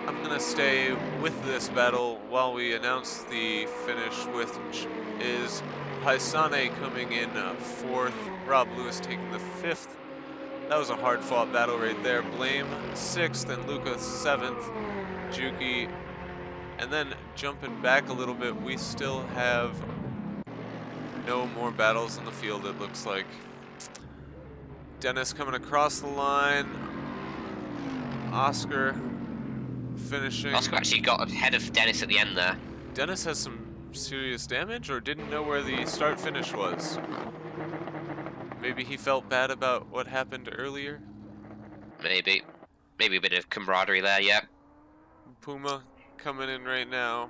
I'm going to stay with this battle while we announce the finish, which is Paisane coming in 4th, Rob Lewis taking the 5th. That was a hard-fought battle right there. Blame 6th and Luca 7th. Juki. And then jumping back a little bit, we still have no more battles in the field, it looks like. Dennis coming across the line. Oscar finishing. Oscar actually got ahead of Dennis at the end there. Dennis has some serious damage or didn't know where the start finish was. Maybe he felt bad about what happened earlier. Maybe a bit of camaraderie there, yeah. Puma coming in right now.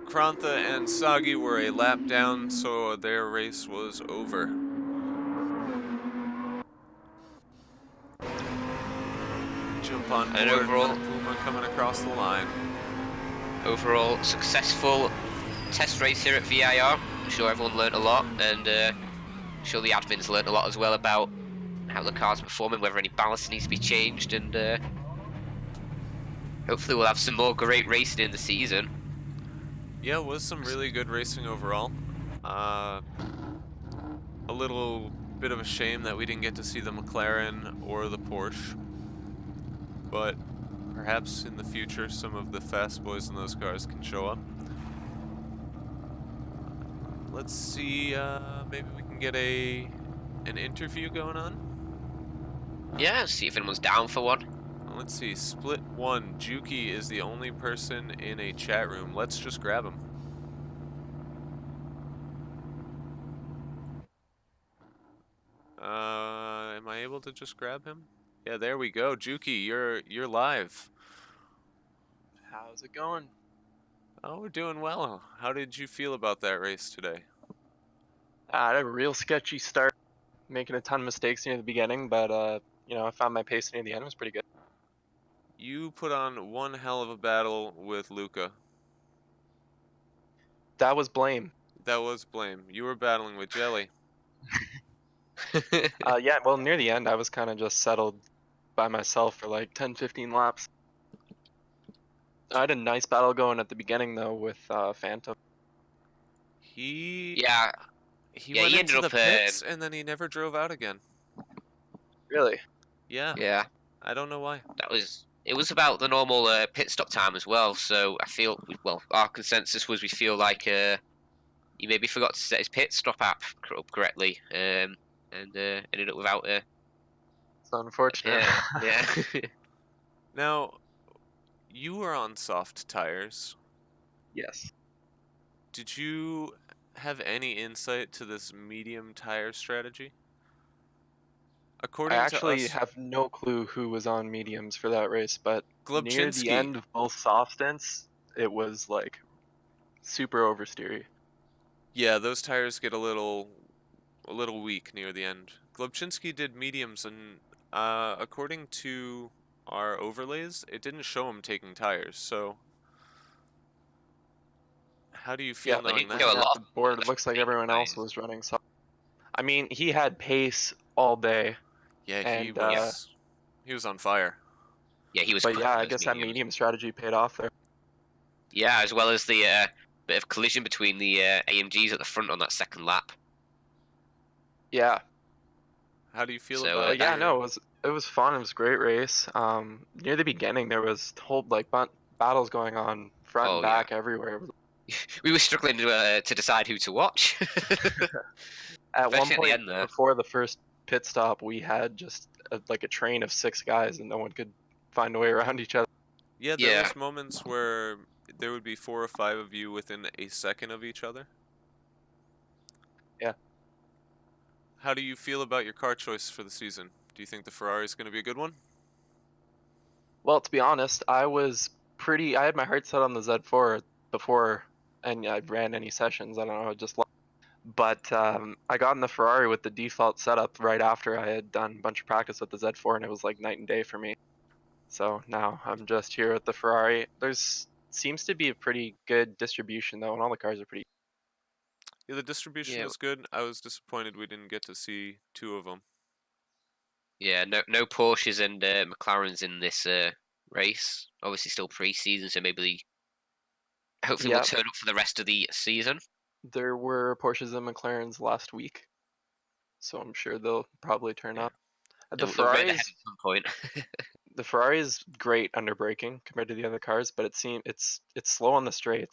Krantha and Sagi were a lap down, so their race was Jump on And board for Puma coming across the line. overall successful test race here at VIR. I'm sure everyone learned a lot, and sure the admins learned a lot as well about how the car's performing, whether any balance needs to be changed, and hopefully we'll have some more great racing in the season. Yeah, it was some really good racing overall. Uh, a little bit of a shame that we didn't get to see the McLaren or the Porsche, but perhaps in the future some of the fast boys in those cars can show up. Let's see, maybe we can get an interview going on. Yeah, see if anyone's down for one. Let's see, split one. Juki is the only person in a chat room. Let's just grab him. Am I able to just grab him? Yeah, there we go. Juki, you're live. How's it going? Oh, we're doing well. How did you feel about that race today? I had a real sketchy start, making a ton of mistakes near the beginning, but I found my pace near the end. It was pretty good. You put on one hell of a battle with Luca. That was blame. That was blame. You were battling with Jelly. Yeah, well, near the end, I was kind of just settled by myself for like 10, 15 laps. I had a nice battle going at the beginning though with Phantom. He Yeah, he yeah, went he ended into up. the pits and then he never drove out again. Really? Yeah, Yeah, I don't know why. it was about the normal pit stop time as well. So I feel well. Our consensus was we feel like he maybe forgot to set his pit stop app up correctly, and ended up without a It's unfortunate. yeah. Now, you were on soft tires. Yes. Did you have any insight to this medium tire strategy? I According to actually us, have no clue who was on mediums for that race, but near the Glubczynski. end of both soft stints, it was like super oversteery. Yeah, those tires get a little weak near the end. Glubczynski did mediums, and according to our overlays, it didn't show him taking tires. So, how do you feel Yeah, But he knowing didn't that? show a looking at lot the of board, it the looks like taking everyone else tires. was running soft. I mean, he had pace all day, Yeah, he and Yeah, was he was on fire. yeah, he was but yeah, cooking I those guess that mediums. medium strategy paid off there. Yeah, as well as the bit of collision between the AMGs at the front on that second lap. Yeah, How do you feel So about but yeah, that no, your? it was fun. It was a great race. Near the beginning, there was whole like battles going on front and oh yeah, back everywhere. we were struggling to decide who to watch, At one especially at the point end there. before the first pit stop, we had just like a train of 6 guys, and no one could find a way around each other. Yeah, there Yeah, was moments where there would be 4 or 5 of you within a second of each other. Yeah. How do you feel about your car choice for the season? Do you think the Ferrari is going to be a good one? Well, to be honest, I had my heart set on the Z4 before, and I ran any sessions. I don't know, just but I got in the Ferrari with the default setup right after I had done a bunch of practice with the Z4, and it was like night and day for me. So now I'm just here with the Ferrari. There's seems to be a pretty good distribution though, and all the cars are pretty. Yeah, the distribution yeah, is good. I was disappointed we didn't get to see 2 of them. yeah. No Porsches and McLarens in this race. Obviously, still pre-season, so maybe hopefully we'll Yeah, turn up for the rest of the season. there were Porsches and McLarens last week, so I'm sure they'll probably turn Yeah. up. The They'll rear their head Ferraris, at some point. the Ferrari is great under braking compared to the other cars, but it's slow on the straight.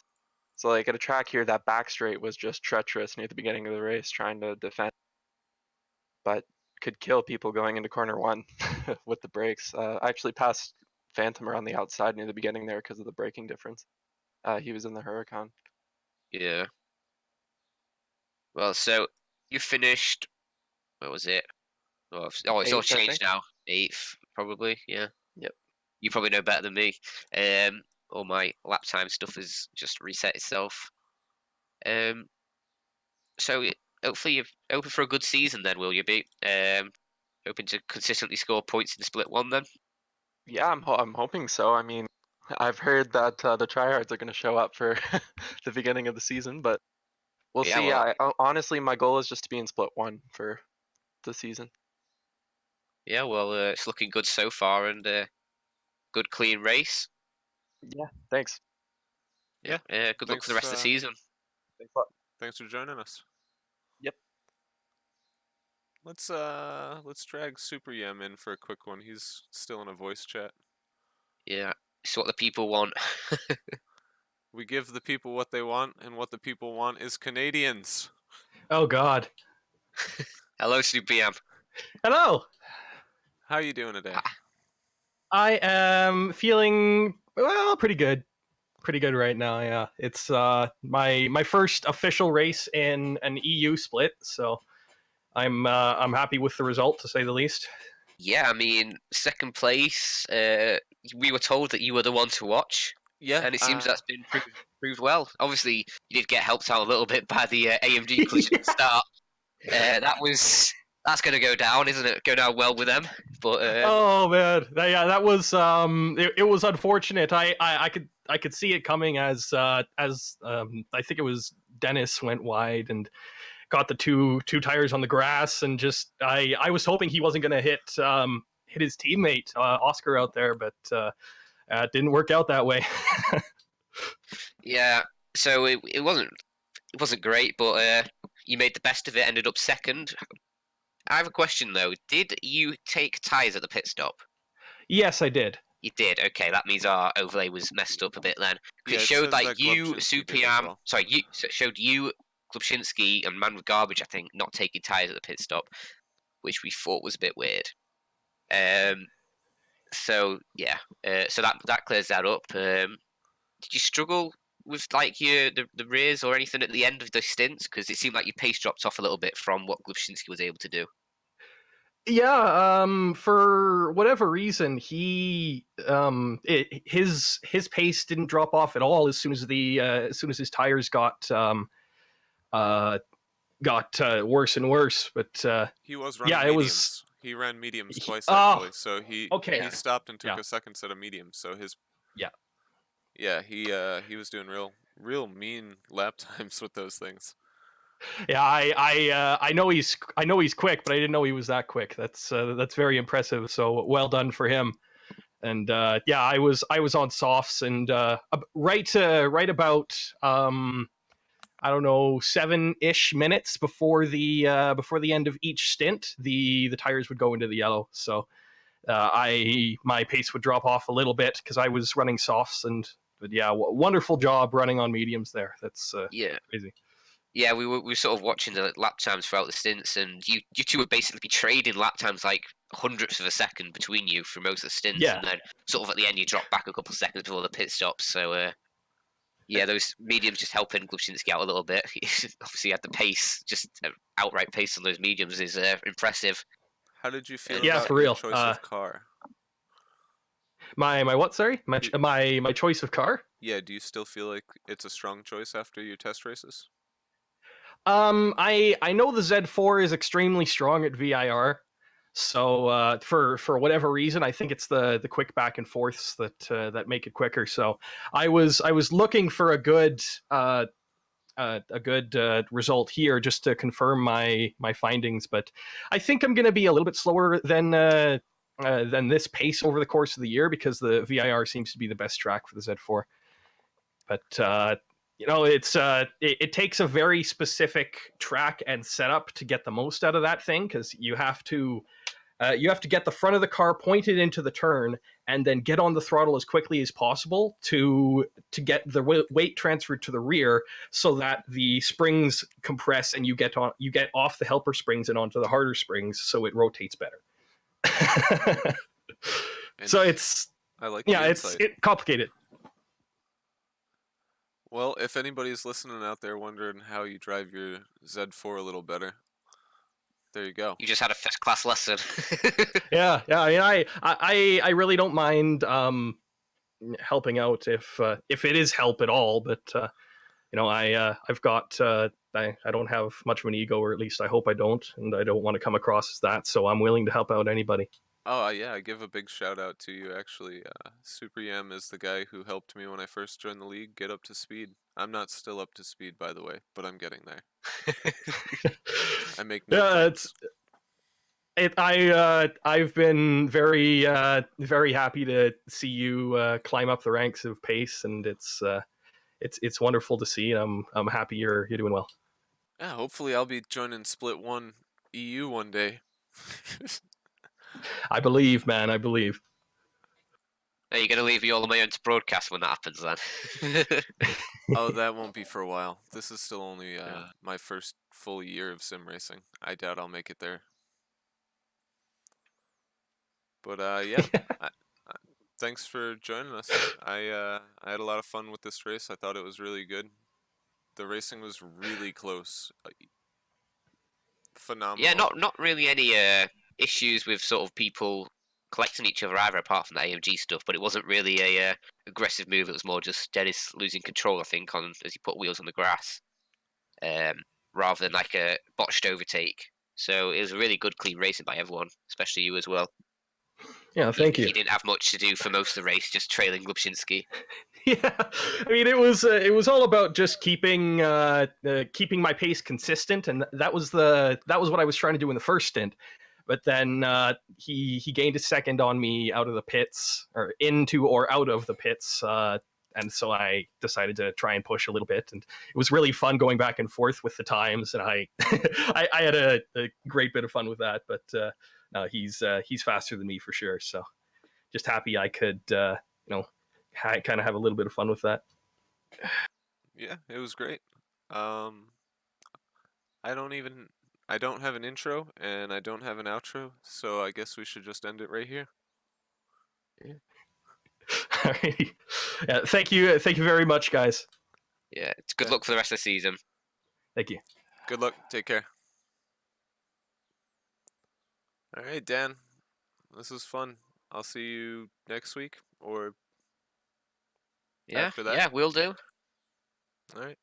So like at a track here, that back straight was just treacherous near the beginning of the race, trying to defend, but could kill people going into corner one with the brakes. I actually passed Phantom around the outside near the beginning there because of the braking difference. He was in the Huracan. Yeah. Well, so you finished. What was it? Oh, it's all Eighth, I think. changed now. Eighth, probably. Yeah. Yep. You probably know better than me. All my lap time stuff has just reset itself. Um, so hopefully you're open for a good season then, will you be? Hoping to consistently score points in the split one then. Yeah, I'm hoping so. I mean, I've heard that the tryhards are going to show up for the beginning of the season, but we'll Yeah, see. well, Honestly, my goal is just to be in split one for the season. it's looking good so far, and good clean race. Yeah, thanks. Yeah, Yeah. good luck for the Thanks. rest of the season. Thanks a lot. Thanks for joining us. Yep. Let's drag Super Yam in for a quick one. He's still in a voice chat. Yeah, it's what the people want. We give the people what they want, and what the people want is Canadians. Oh God. Hello, CPM. Hello. How you doing today? I am feeling pretty good. Pretty good right now. Yeah, it's my first official race in an EU split, so I'm happy with the result, to say the least. Yeah, I mean, second place. We were told that you were the one to watch, Yeah. and it seems that's been proved well. Obviously, you did get helped out a little bit by the AMG collision at the start. That's going to go down, isn't it? Go down well with them. But Oh man, that was it was unfortunate. I could see it coming as I think it was Dennis went wide and got the two tires on the grass, and just I was hoping he wasn't going to hit his teammate Oscar out there, but it didn't work out that way. yeah, so it wasn't great, but you made the best of it. Ended up second. I have a question though. Did you take tires at the pit stop? Yes, I did. You did. Okay, that means our overlay was messed up a bit then. 'Cause Yeah, it it showed says like that you, Glubczynski did as Supiam. well. Sorry, so it showed you, Glubczynski, and Man with Garbage. I think not taking tires at the pit stop, which we thought was a bit weird. So yeah, so that clears that up. Did you struggle with like the rears or anything at the end of the stints? Because it seemed like your pace dropped off a little bit from what Glubczynski was able to do. Yeah, for whatever reason, his pace didn't drop off at all as soon as his tires uh, got worse and worse. But He was yeah, running it was. mediums. He ran mediums He, twice oh, actually. So he okay. he stopped and took Yeah, a second set of mediums. So his yeah, yeah he was doing real mean lap times with those things. yeah. I know he's quick, but I didn't know he was that quick. That's very impressive. So well done for him. And yeah, I was on softs, and right about I don't know 7-ish minutes before the end of each stint, the tires would go into the yellow. So my pace would drop off a little bit because I was running softs, but yeah, wonderful job running on mediums there. That's Yeah. crazy. Yeah, we were sort of watching the lap times throughout the stints, and you two would basically be trading lap times like hundredths of a second between you for most of the stints, Yeah, and then sort of at the end you drop back a couple of seconds before the pit stops. So yeah, those mediums just helping Glubczynski out a little bit. Obviously, had the pace, just outright pace on those mediums is impressive. How did you feel And yeah, about for your real. choice of car? My what? Sorry, my choice of car. Yeah, do you still feel like it's a strong choice after your test races? I know the Z4 is extremely strong at VIR, so for whatever reason, I think it's the quick back and forths that make it quicker. So I was looking for a good result here just to confirm my findings, but I think I'm going to be a little bit slower than this pace over the course of the year because the VIR seems to be the best track for the Z4. But it takes a very specific track and setup to get the most out of that thing because you have to get the front of the car pointed into the turn and then get on the throttle as quickly as possible to get the weight transferred to the rear so that the springs compress and you get off the helper springs and onto the harder springs so it rotates better. So it's I like the insight. it's complicated. Well, if anybody's listening out there wondering how you drive your Z4 a little better, there you go. you just had a first class lesson. Yeah. I really don't mind helping out if it is help at all, but I've got I don't have much of an ego, or at least I hope I don't, and I don't want to come across as that, so I'm willing to help out anybody. Oh, yeah, I give a big shout out to you, actually. Super Yam is the guy who helped me when I first joined the league get up to speed. I'm not still up to speed, by the way, but I'm getting there. I make no Yeah, claims. I've been very happy to see you climb up the ranks of pace, and it's wonderful to see. I'm happy you're doing well. Yeah, hopefully I'll be joining Split 1 EU one day. I believe, man. I believe. Are you going to leave me all on my own to broadcast when that happens then? Oh, that won't be for a while. This is still only Yeah. my first full year of sim racing. I doubt I'll make it there. But yeah, I, thanks for joining us. I had a lot of fun with this race. I thought it was really good. The racing was really close. Yeah, Phenomenal. not really any issues with sort of people collecting each other either, apart from the AMG stuff. But it wasn't really a aggressive move. It was more just Dennis losing control, I think, on as he put wheels on the grass, um, rather than like a botched overtake. So it was a really good, clean racing by everyone, especially you as well. Yeah, Even thank if you. you didn't have much to do for most of the race, just trailing Lubchinski. Yeah, I mean it was all about just keeping my pace consistent, and that was what I was trying to do in the first stint. But then he gained a second on me out of the pits, or into or out of the pits, and so I decided to try and push a little bit, and it was really fun going back and forth with the times, and I I had a great bit of fun with that. But no, he's faster than me for sure. So just happy I could kind of have a little bit of fun with that. Yeah, it was great. Um, I don't even I don't have an intro and I don't have an outro, so I guess we should just end it right here. Alrighty. Yeah, thank you very much, guys. Yeah, it's good Yeah. luck for the rest of the season. Thank you. Good luck. Take care. All right, Dan. This was fun. I'll see you next week or Yeah, after that. yeah, we'll do. All right.